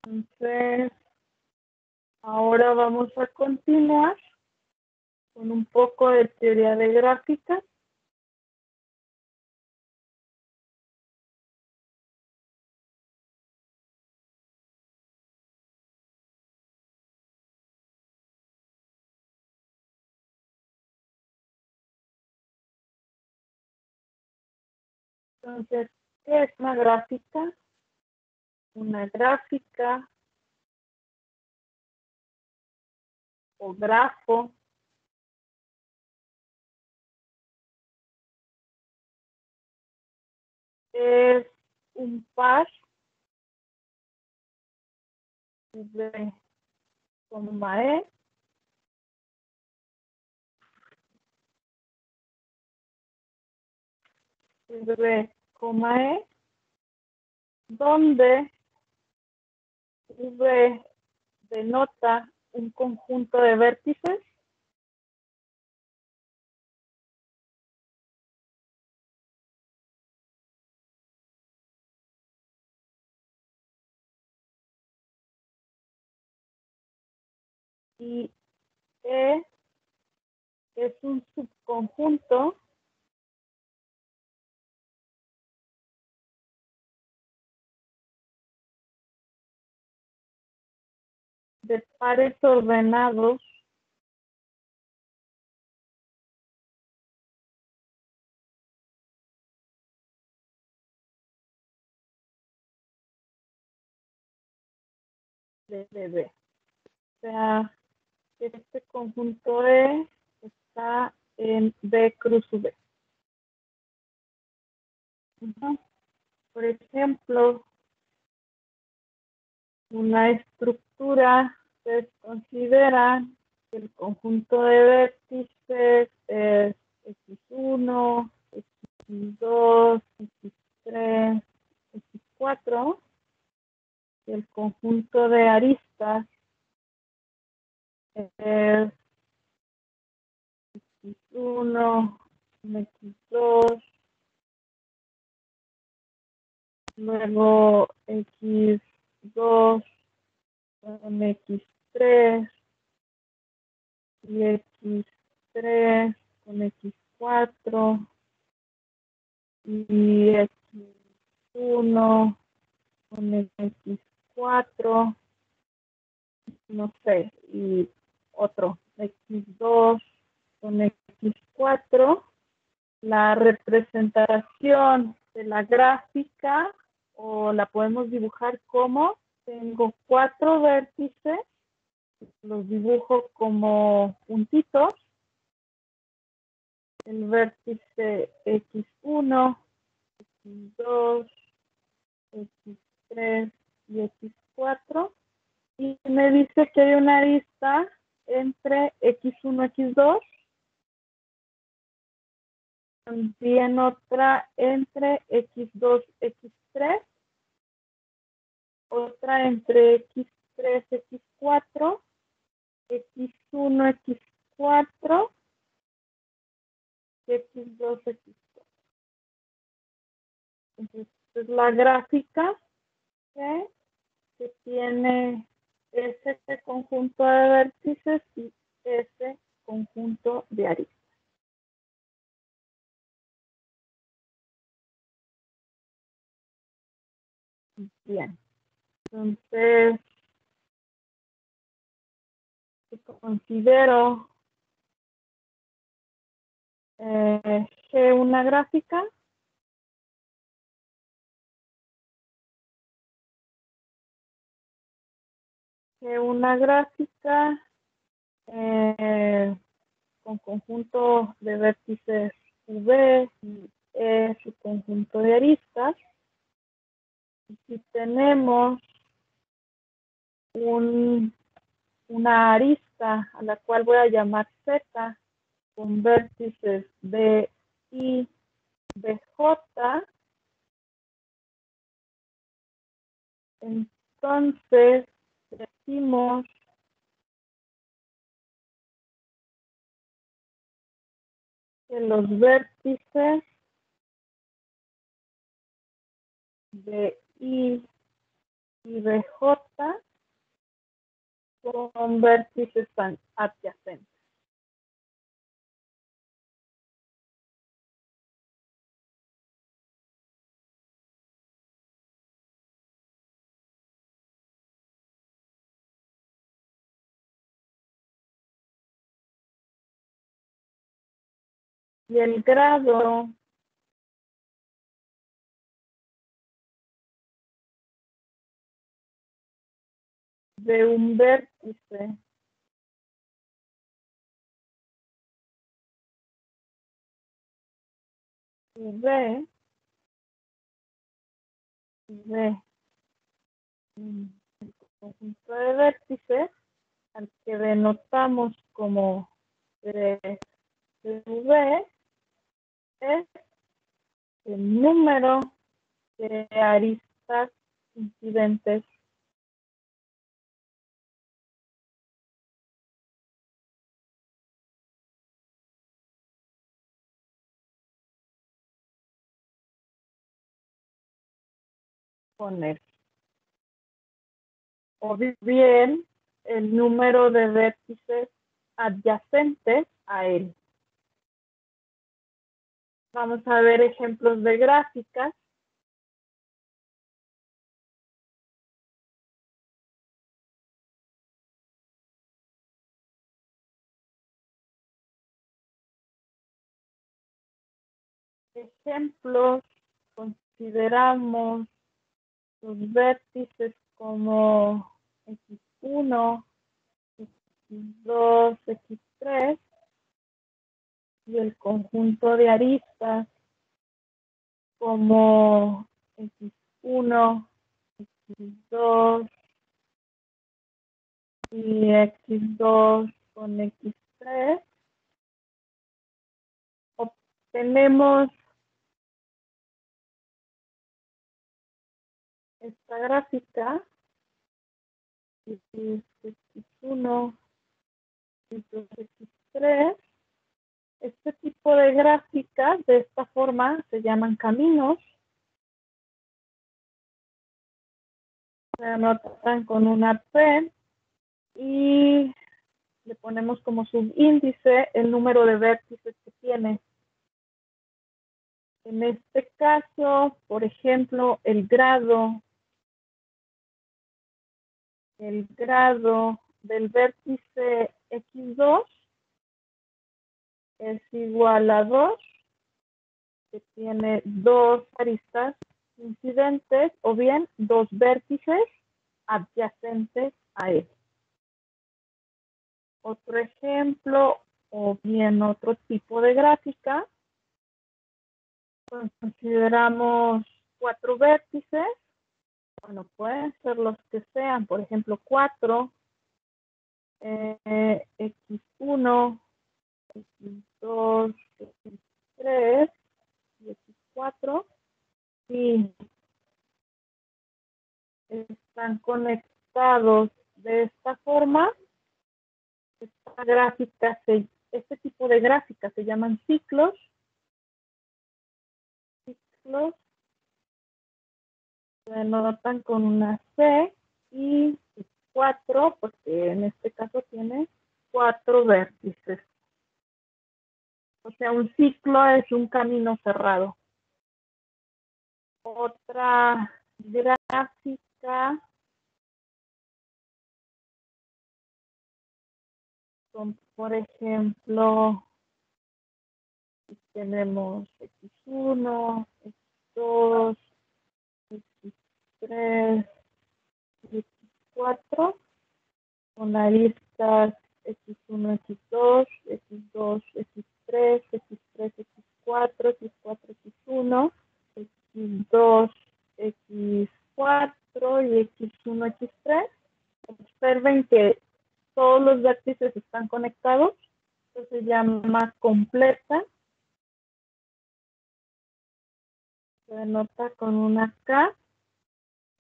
Entonces, ahora vamos a continuar con un poco de teoría de gráficas. Entonces, ¿qué es una gráfica? Una gráfica o grafo es un par de coma E V, E, donde V denota un conjunto de vértices y E es un subconjunto de pares ordenados de B. O sea, este conjunto E está en B cruz V. Por ejemplo, una estructura se considera que el conjunto de vértices es X1, X2, X3, X4, y el conjunto de aristas es X1, X2, luego X2 con X3 y X3 con X4 y X1 con X4, no sé, y otro X2 con X4. La representación de la gráfica, o la podemos dibujar como, tengo 4 vértices, los dibujo como puntitos, el vértice X1, X2, X3 y X4, y me dice que hay una arista entre X1 y X2, también otra entre X2, X3, otra entre X3, X4, X1, X4, y X2, X4. Entonces, es la gráfica que tiene ese conjunto de vértices y ese conjunto de aristas. Bien, entonces considero que una gráfica conjunto de vértices V y E su conjunto de aristas. Y si tenemos una arista a la cual voy a llamar Z con vértices B, I, BJ, entonces decimos que los vértices de I y BJ son vértices adyacentes. Y el grado de un vértice V, el conjunto de vértices al que denotamos como V, es el número de aristas incidentes con él. O bien el número de vértices adyacentes a él. Vamos a ver ejemplos de gráficas. Ejemplos, consideramos los vértices como X1, X2, X3 y el conjunto de aristas como X1, X2 y X2 con X3. Obtenemos esta gráfica, X1, X2, X3. Este tipo de gráficas de esta forma se llaman caminos. Se anotan con una P y le ponemos como subíndice el número de vértices que tiene. En este caso, por ejemplo, el grado del vértice X2 es igual a 2, que tiene dos aristas incidentes o bien dos vértices adyacentes a él. Otro ejemplo o bien otro tipo de gráfica, pues consideramos 4 vértices. Bueno, pueden ser los que sean, por ejemplo, 4, X1, X2, X3 y X4, y están conectados de esta forma. Este tipo de gráficas se llaman ciclos. Ciclos se denotan con una C y 4, porque en este caso tiene 4 vértices. O sea, un ciclo es un camino cerrado. Otra gráfica son, por ejemplo, tenemos X1, X2, X3 y X4 con aristas X1, X2, X2, X3, X3, X4, X4, X1, X2, X4 y X1, X3. Observen que todos los vértices están conectados. Esto se llama completa. Se denota con una K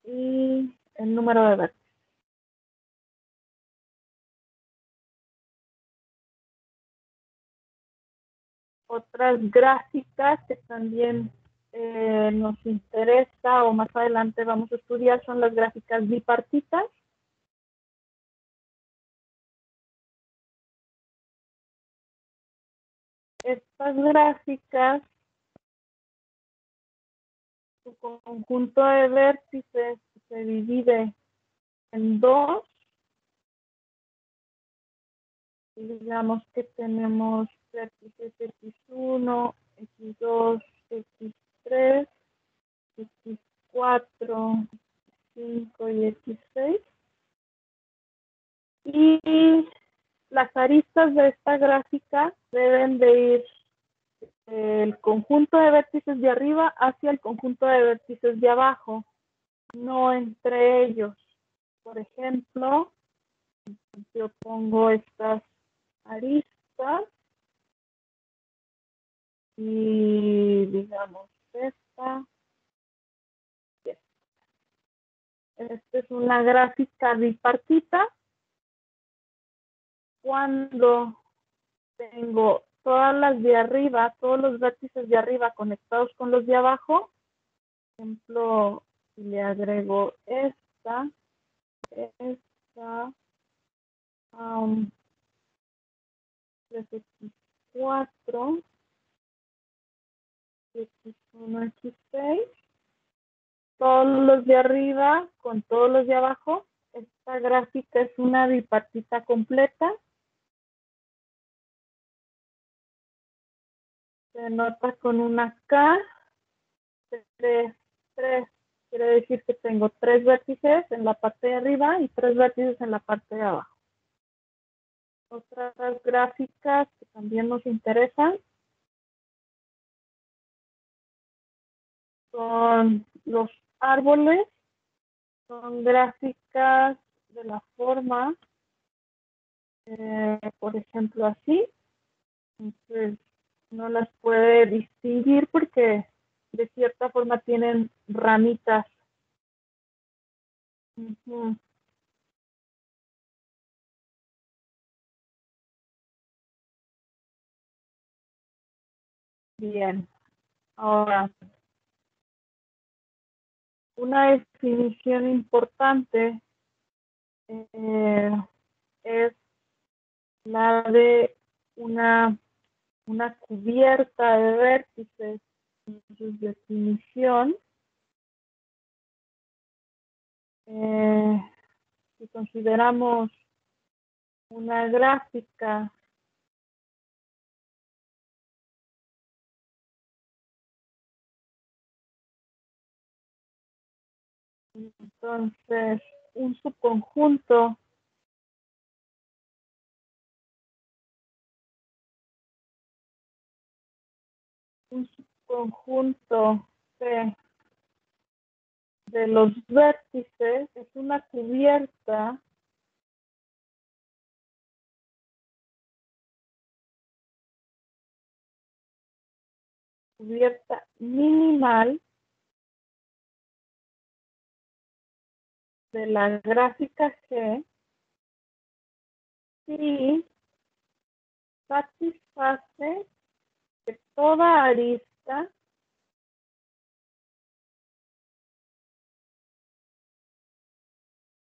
y el número de vértices. Otras gráficas que también nos interesa o más adelante vamos a estudiar son las gráficas bipartitas. Estas gráficas, su conjunto de vértices se divide en dos. Digamos que tenemos vértices X1, X2, X3, X4, X5 y X6. Y las aristas de esta gráfica deben de ir el conjunto de vértices de arriba hacia el conjunto de vértices de abajo, no entre ellos. Por ejemplo, yo pongo estas aristas y digamos esta. Esta es una gráfica bipartita. Cuando tengo todas las de arriba, todos los vértices de arriba conectados con los de abajo, por ejemplo, si le agrego esta, 3x4, x1, x6, todos los de arriba con todos los de abajo. Esta gráfica es una bipartita completa. Se denota con una K. 3 quiere decir que tengo 3 vértices en la parte de arriba y 3 vértices en la parte de abajo. Otras gráficas que también nos interesan son los árboles. Son gráficas de la forma, por ejemplo, así. Entonces, no las puede distinguir porque de cierta forma tienen ramitas. Bien, ahora, una definición importante es la de una cubierta de vértices. Entonces, definición. Si consideramos una gráfica entonces un subconjunto de los vértices es una cubierta minimal de la gráfica G y satisface que toda arista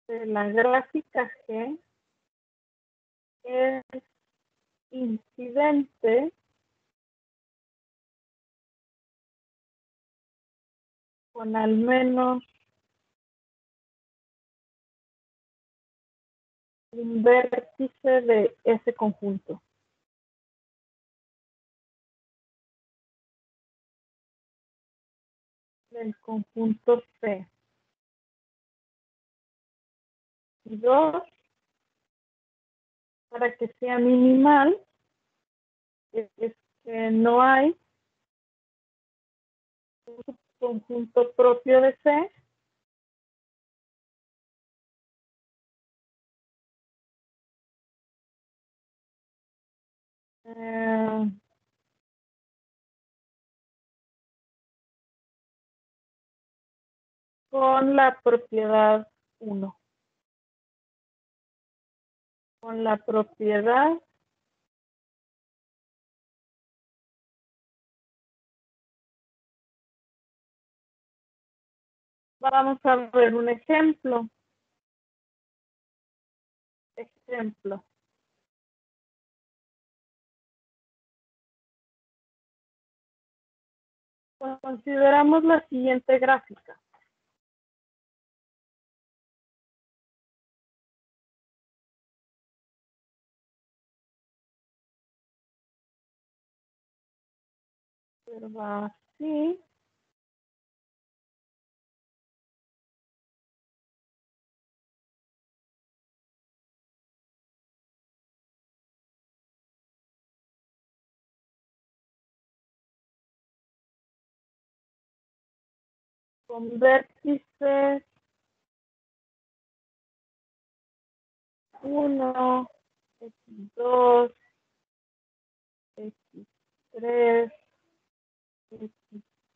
de la gráfica G es incidente con al menos un vértice de ese conjunto. Del conjunto C. Y 2, para que sea minimal es que no hay un subconjunto propio de C con la propiedad 1. Con la propiedad vamos a ver un ejemplo. Consideramos la siguiente gráfica. Va así. Con vértices 1, X2, X3,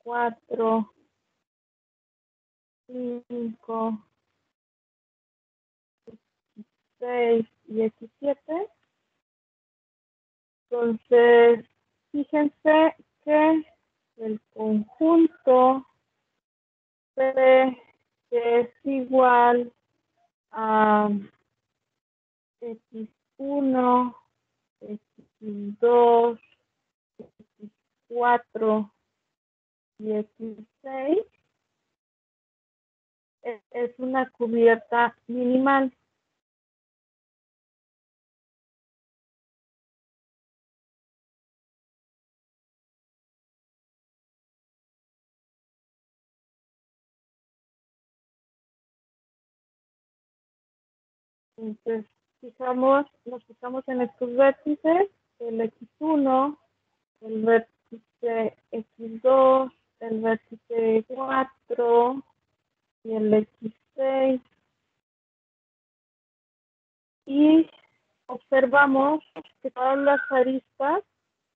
X4, 5, X6 y X7. Entonces, fíjense que el conjunto C que es igual a X1, X2, X4 y X6 es una cubierta minimal. Entonces, nos fijamos en estos vértices, el X1, el vértice X2, el vértice 4 y el X6. Y observamos que todas las aristas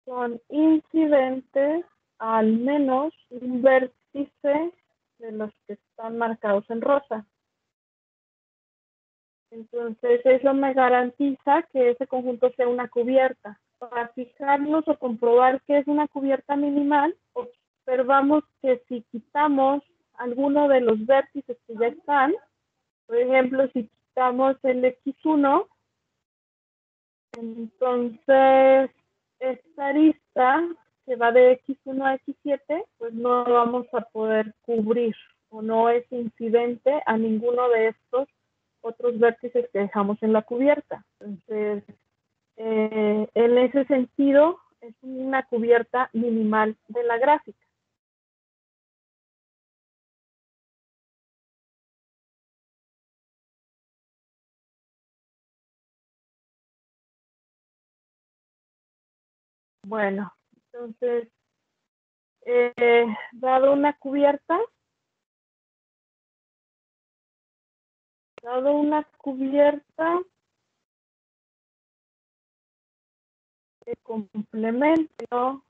son incidentes a al menos un vértice de los que están marcados en rosa. Entonces, eso me garantiza que ese conjunto sea una cubierta. Para fijarnos o comprobar que es una cubierta minimal, observamos que si quitamos alguno de los vértices que ya están, por ejemplo, si quitamos el X1, entonces esta arista que va de X1 a X7, pues no vamos a poder cubrir o no es incidente a ninguno de estos otros vértices que dejamos en la cubierta. Entonces, en ese sentido, es una cubierta minimal de la gráfica. Bueno, entonces, dado una cubierta de complemento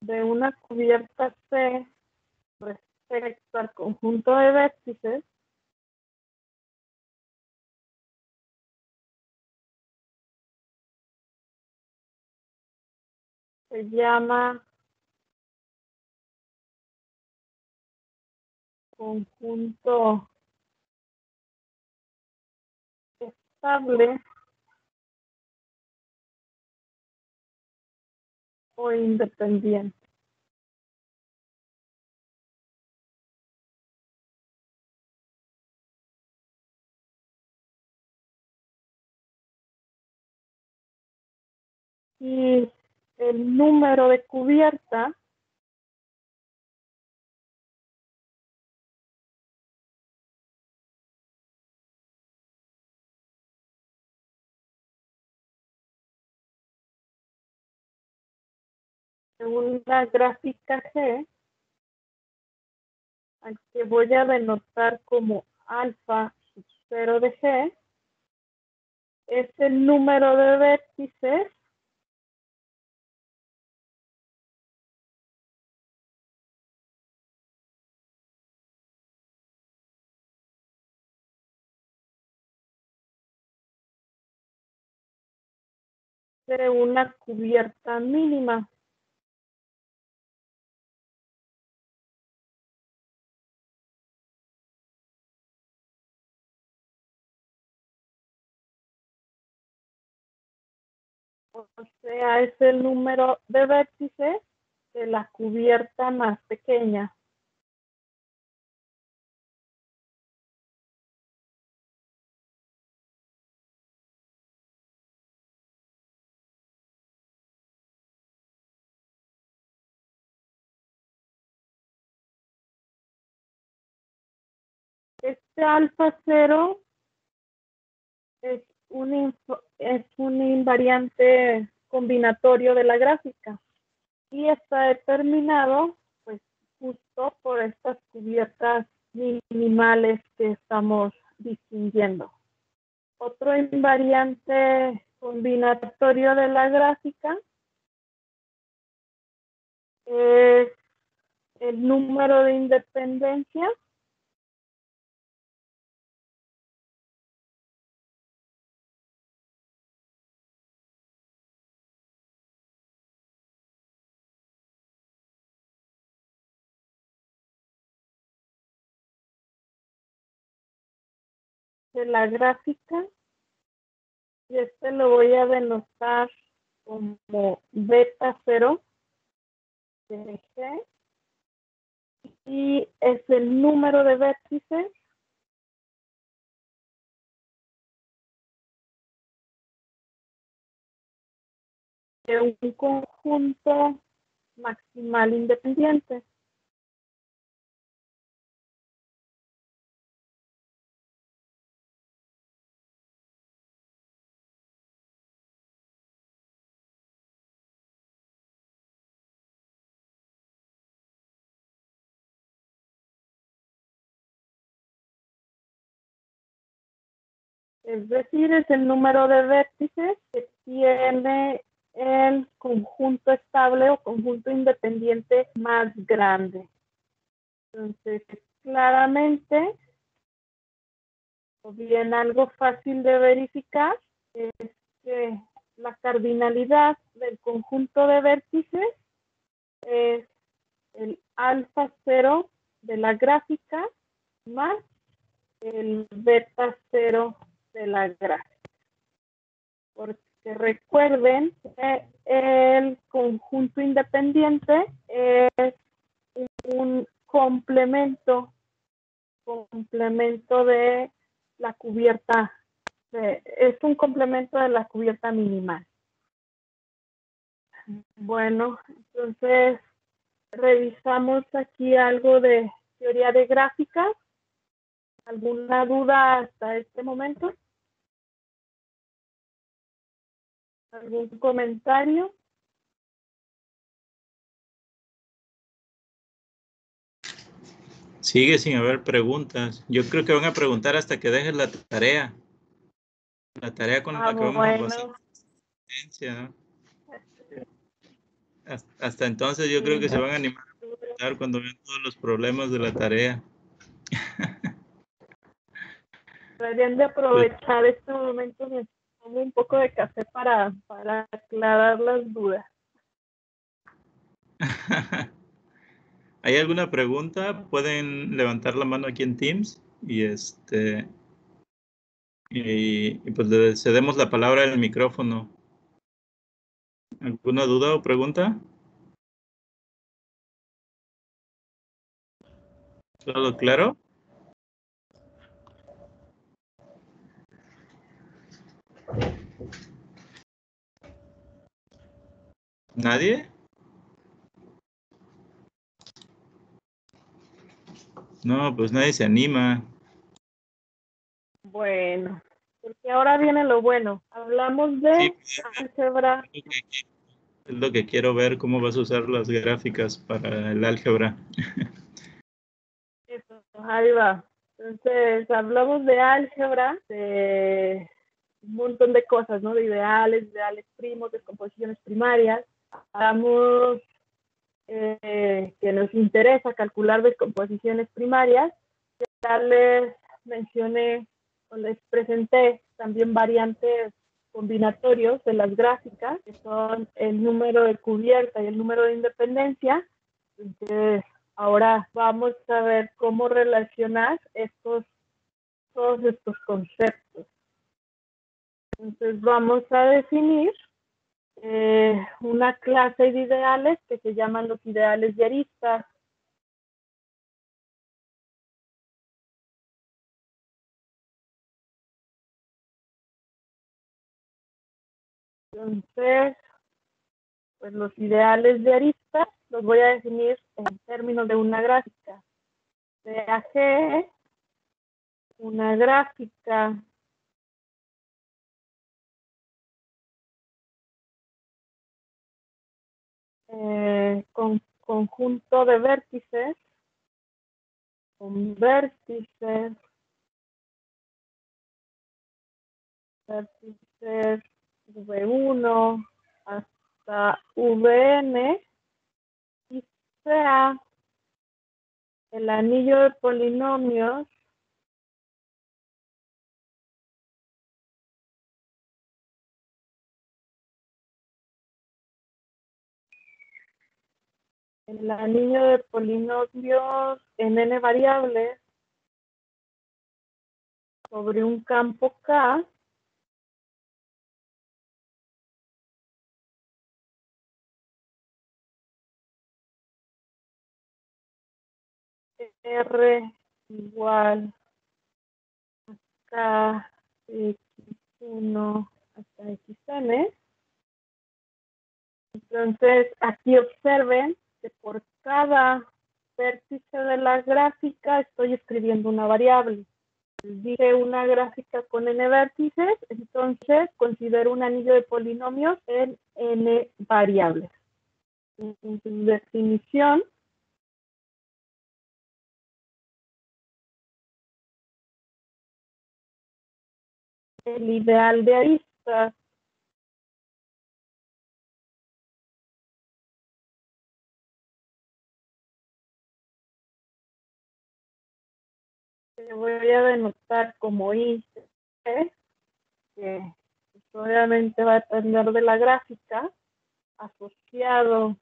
de una cubierta C respecto al conjunto de vértices, se llama conjunto estable o independiente. Y el número de cubierta una gráfica G, al que voy a denotar como alfa sub 0 de G, es el número de vértices de una cubierta mínima. O sea, es el número de vértices de la cubierta más pequeña. Este alfa 0 es un invariante combinatorio de la gráfica y está determinado pues justo por estas cubiertas minimales que estamos distinguiendo. Otro invariante combinatorio de la gráfica es el número de independencia de la gráfica, y este lo voy a denotar como beta 0 de G, y es el número de vértices de un conjunto maximal independiente. Es decir, es el número de vértices que tiene el conjunto estable o conjunto independiente más grande. Entonces, claramente, o bien algo fácil de verificar, es que la cardinalidad del conjunto de vértices es el alfa 0 de la gráfica más el beta 0 de la gráfica. Porque recuerden que el conjunto independiente es un complemento de la cubierta, es un complemento de la cubierta minimal. Bueno, entonces revisamos aquí algo de teoría de gráficas. ¿Alguna duda hasta este momento? ¿Algún comentario? Sigue sin haber preguntas. Yo creo que van a preguntar hasta que dejes la tarea. La tarea con la que vamos a pasar. ¿No? Hasta entonces yo creo que se van a animar a preguntar cuando vean todos los problemas de la tarea. Deberían de aprovechar este momento, me tomo un poco de café para aclarar las dudas. ¿Hay alguna pregunta? Pueden levantar la mano aquí en Teams y pues le cedemos la palabra en el micrófono. ¿Alguna duda o pregunta? ¿Todo claro? ¿Nadie? No, pues nadie se anima. Bueno, porque ahora viene lo bueno. Hablamos de álgebra. Es lo que quiero ver, cómo vas a usar las gráficas para el álgebra. Eso, ahí va. Entonces, hablamos de álgebra, de un montón de cosas, ¿no? De ideales primos, descomposiciones primarias. Hablamos que nos interesa calcular descomposiciones primarias. Ya les mencioné o les presenté también variantes combinatorios de las gráficas, que son el número de cubierta y el número de independencia. Entonces, ahora vamos a ver cómo relacionar todos estos conceptos. Entonces, vamos a definir una clase de ideales que se llaman los ideales de aristas. Entonces, pues los ideales de aristas los voy a definir en términos de una gráfica. Sea G una gráfica con conjunto de vértices, con vértices V1 hasta Vn, y sea el anillo de polinomios en n variables sobre un campo K R igual a X1 hasta Xn. Entonces, aquí observen que por cada vértice de la gráfica estoy escribiendo una variable. Dije una gráfica con n vértices, entonces considero un anillo de polinomios en n variables. En su definición, el ideal de aristas que voy a denotar como I, que obviamente va a depender de la gráfica, asociado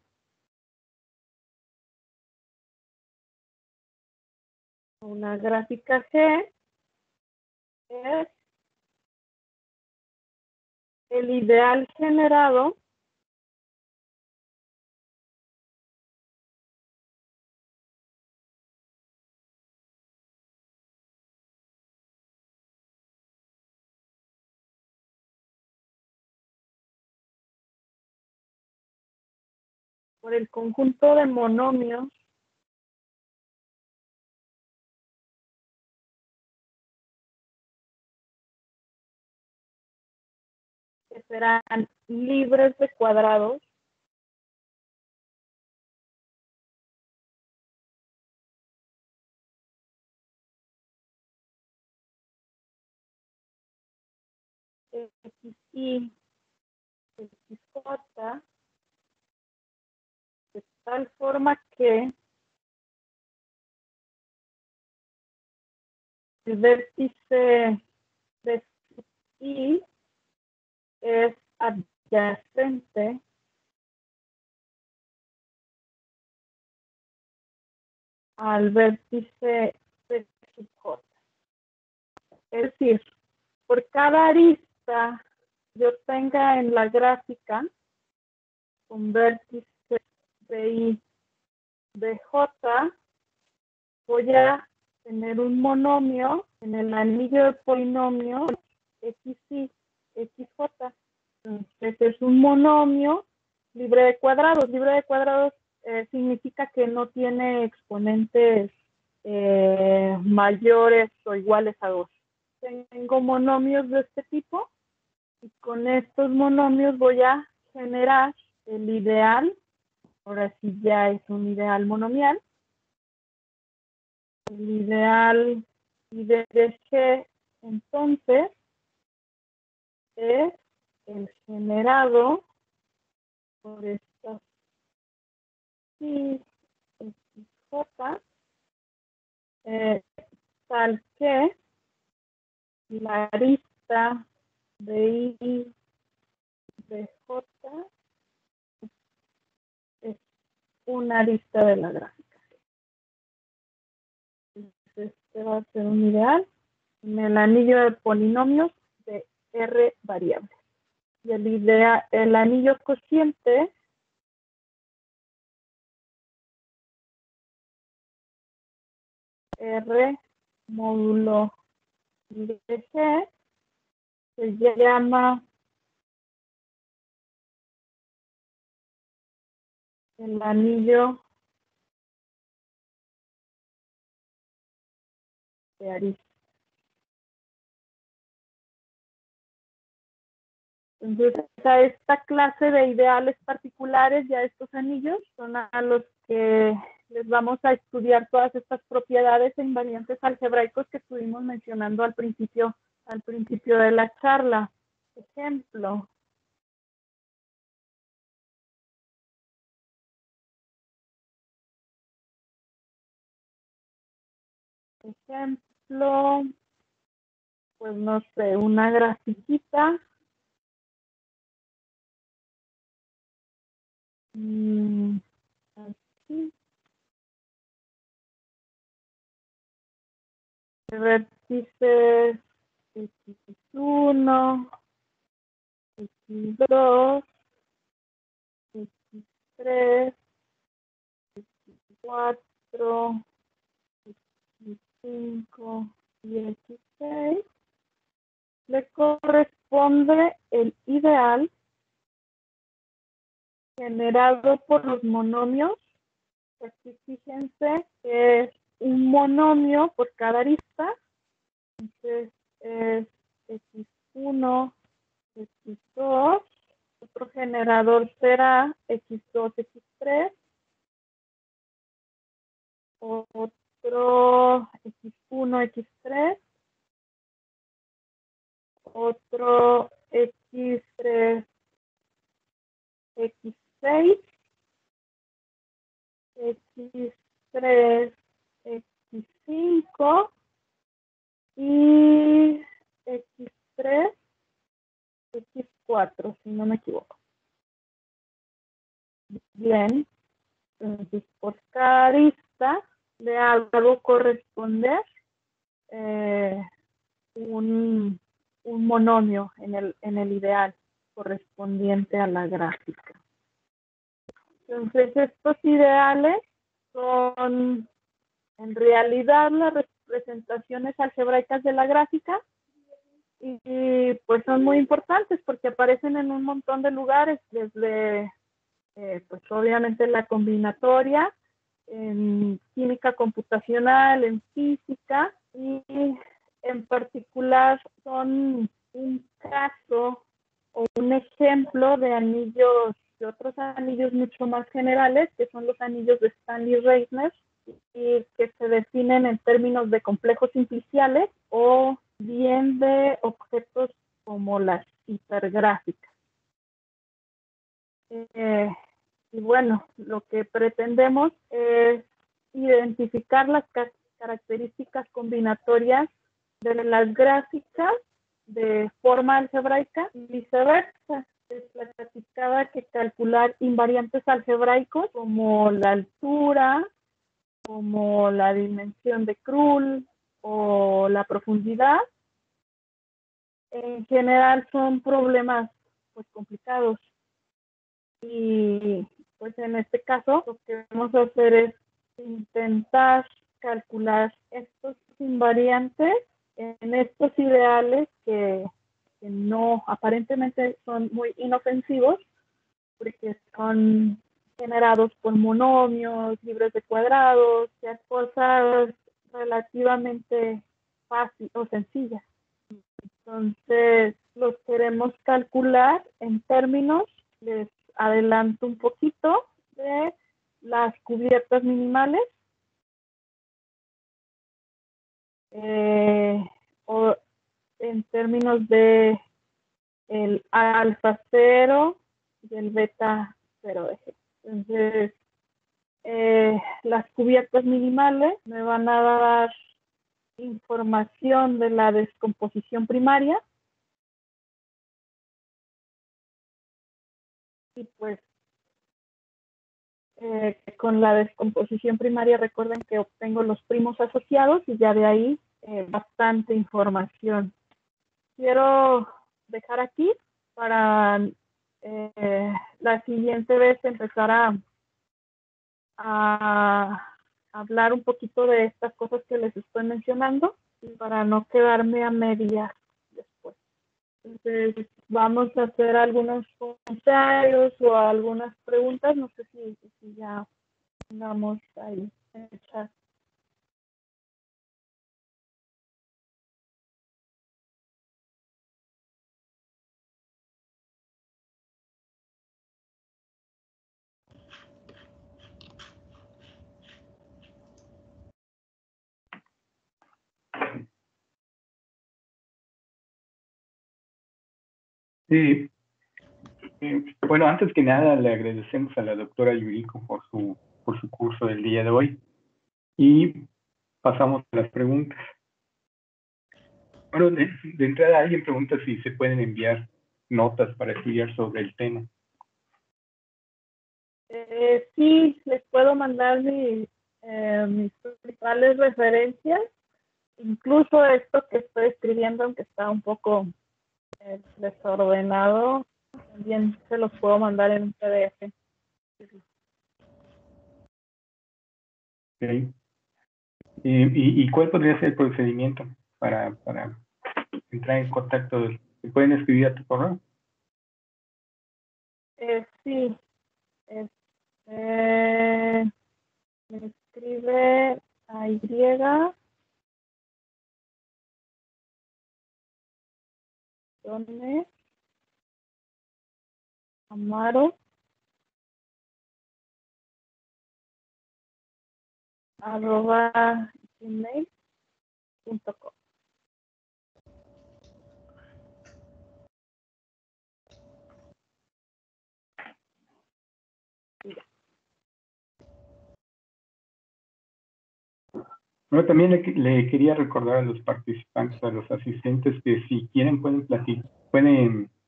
a una gráfica G, es el ideal generado por el conjunto de monomios que serán libres de cuadrados XY, XJ, de tal forma que el vértice de Y es adyacente al vértice de J. Es decir, por cada arista yo tenga en la gráfica un vértice de Y de J, voy a tener un monomio en el anillo de polinomio XY, XJ. Entonces es un monomio libre de cuadrados. Libre de cuadrados significa que no tiene exponentes mayores o iguales a 2. Tengo monomios de este tipo y con estos monomios voy a generar el ideal, ahora sí ya es un ideal monomial. El ideal I de G, entonces, es el generado por estas XJ, tal que la arista de I de J es una arista de la gráfica. Entonces, este va a ser un ideal en el anillo de polinomios de R variables. Y el anillo cociente R módulo de G se llama el anillo de arista. Entonces, a esta clase de ideales particulares, ya estos anillos son a los que les vamos a estudiar todas estas propiedades e invariantes algebraicos que estuvimos mencionando al principio de la charla. Ejemplo. Ejemplo, pues no sé, una grafiquita. Así. Vértices X1, X2, X3, X4, X5 y X6, le corresponde el ideal generado por los monomios. Aquí fíjense que es un monomio por cada arista. Entonces es X1, X2. Otro generador será X2, X3. Otro X1, X3. Otro X3, X6. X3, X5 y X3, X4, si no me equivoco. Bien, entonces por cada arista le hago corresponder un monomio en el ideal correspondiente a la gráfica. Entonces estos ideales son en realidad las representaciones algebraicas de la gráfica y pues son muy importantes porque aparecen en un montón de lugares, desde pues obviamente la combinatoria, en química computacional, en física, y en particular son un caso o un ejemplo de anillos, de otros anillos mucho más generales, que son los anillos de Stanley-Reisner, y que se definen en términos de complejos simpliciales o bien de objetos como las hipergráficas. Y bueno, lo que pretendemos es identificar las características combinatorias de las gráficas de forma algebraica y viceversa. Es platicaba que calcular invariantes algebraicos como la altura, como la dimensión de Krull o la profundidad, en general son problemas pues complicados. Y pues en este caso lo que vamos a hacer es intentar calcular estos invariantes en estos ideales que no, aparentemente son muy inofensivos porque son generados por monomios, libres de cuadrados, ya cosas relativamente fáciles o sencillas. Entonces los queremos calcular en términos, les adelanto un poquito de las cubiertas minimales. O en términos de el alfa 0 y el beta 0 eje. Entonces, las cubiertas minimales me van a dar información de la descomposición primaria. Y pues con la descomposición primaria recuerden que obtengo los primos asociados y ya de ahí bastante información. Quiero dejar aquí para la siguiente vez empezar a hablar un poquito de estas cosas que les estoy mencionando y para no quedarme a medias después. Entonces, vamos a hacer algunos comentarios o algunas preguntas. No sé si ya tengamos ahí en el chat. Sí. Bueno, antes que nada le agradecemos a la doctora Yuriko por su curso del día de hoy y pasamos a las preguntas. Bueno, de entrada alguien pregunta si se pueden enviar notas para estudiar sobre el tema. Sí, les puedo mandar mis principales referencias, incluso esto que estoy escribiendo, aunque está un poco desordenado, también se los puedo mandar en un PDF. Okay. ¿Y cuál podría ser el procedimiento para entrar en contacto? ¿Se pueden escribir a tu correo? Sí. Me escribe a Y. Amaro @gmail.com. Bueno, también le quería recordar a los participantes, a los asistentes, que si quieren pueden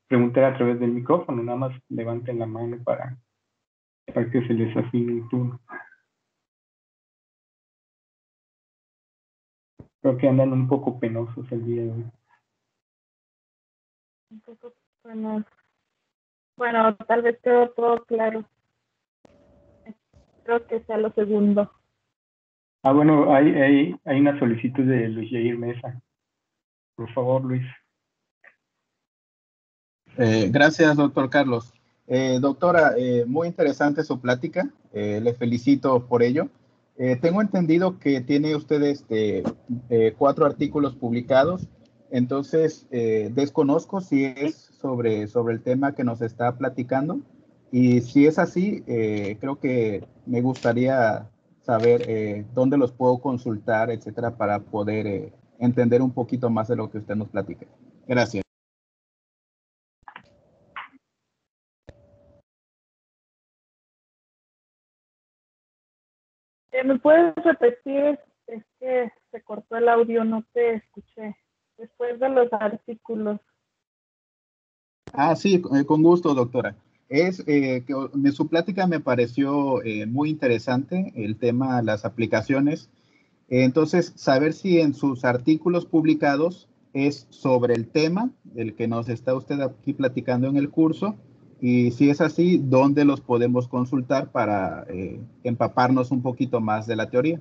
preguntar a través del micrófono, nada más levanten la mano para que se les asigne un turno. Creo que andan un poco penosos el día de hoy. Un poco penoso. Bueno, tal vez quedó todo claro. Creo que sea lo segundo. Bueno, hay una solicitud de Luis Jair Mesa. Por favor, Luis. Gracias, doctor Carlos. Doctora, muy interesante su plática. Le felicito por ello. Tengo entendido que tiene usted 4 artículos publicados. Entonces, desconozco si es sobre el tema que nos está platicando. Y si es así, creo que me gustaría saber dónde los puedo consultar, etcétera, para poder entender un poquito más de lo que usted nos platica. Gracias. ¿Me puedes repetir? Es que se cortó el audio, no te escuché. Después de los artículos. Sí, con gusto, doctora. Su plática me pareció muy interesante, el tema, las aplicaciones. Entonces, saber si en sus artículos publicados es sobre el tema del que nos está usted aquí platicando en el curso, y si es así, ¿dónde los podemos consultar para empaparnos un poquito más de la teoría?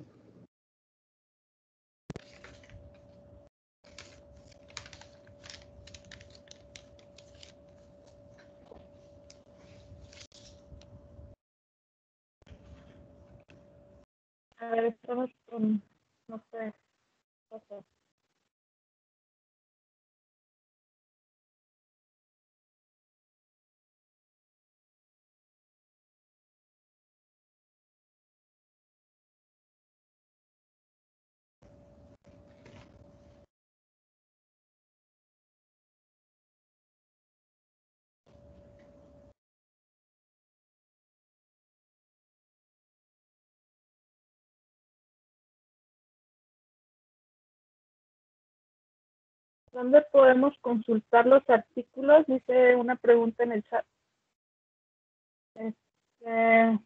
A ver, estamos con, no sé, ¿Dónde podemos consultar los artículos? Dice una pregunta en el chat.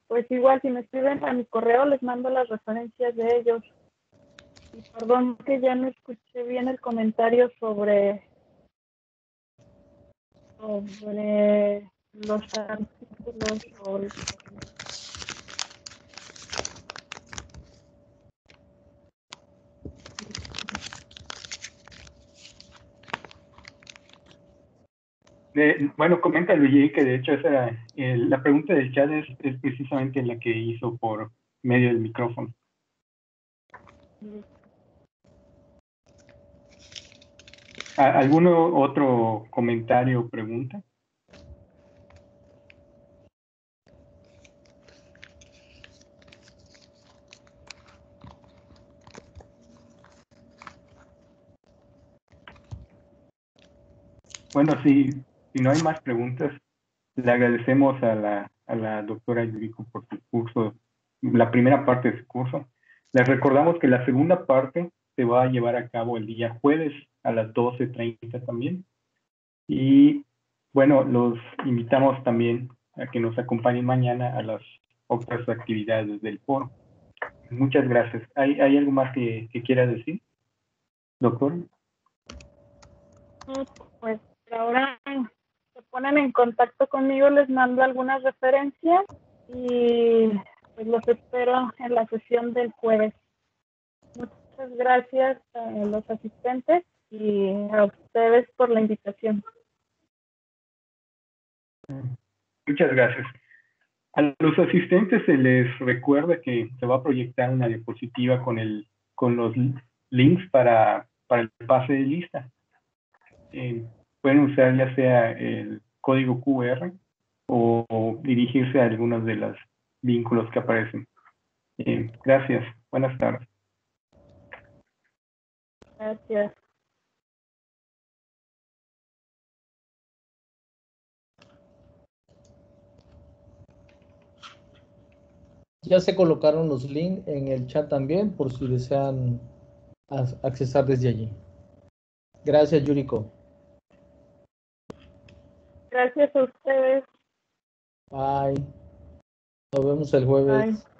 Pues igual, si me escriben a mi correo, les mando las referencias de ellos. Y perdón que ya no escuché bien el comentario sobre los artículos o bueno, comenta Luigi que de hecho esa era, la pregunta del chat es precisamente la que hizo por medio del micrófono. ¿Algún otro comentario o pregunta? Bueno, si no hay más preguntas, le agradecemos a la doctora Yuriko por su curso, la primera parte de su curso. Les recordamos que la segunda parte se va a llevar a cabo el día jueves a las 12:30 también. Y bueno, los invitamos también a que nos acompañen mañana a las otras actividades del foro. Muchas gracias. ¿Hay algo más que quiera decir, doctor? Pues ahora se ponen en contacto conmigo, les mando algunas referencias y pues los espero en la sesión del jueves. Muchas gracias a los asistentes y a ustedes por la invitación. Muchas gracias. A los asistentes se les recuerda que se va a proyectar una diapositiva con los links para el pase de lista. Pueden usar ya sea el código QR o dirigirse a algunos de los vínculos que aparecen. Gracias. Buenas tardes. Gracias. Ya se colocaron los links en el chat también por si desean accesar desde allí. Gracias, Yuriko. Gracias a ustedes. Bye. Nos vemos el jueves. Bye.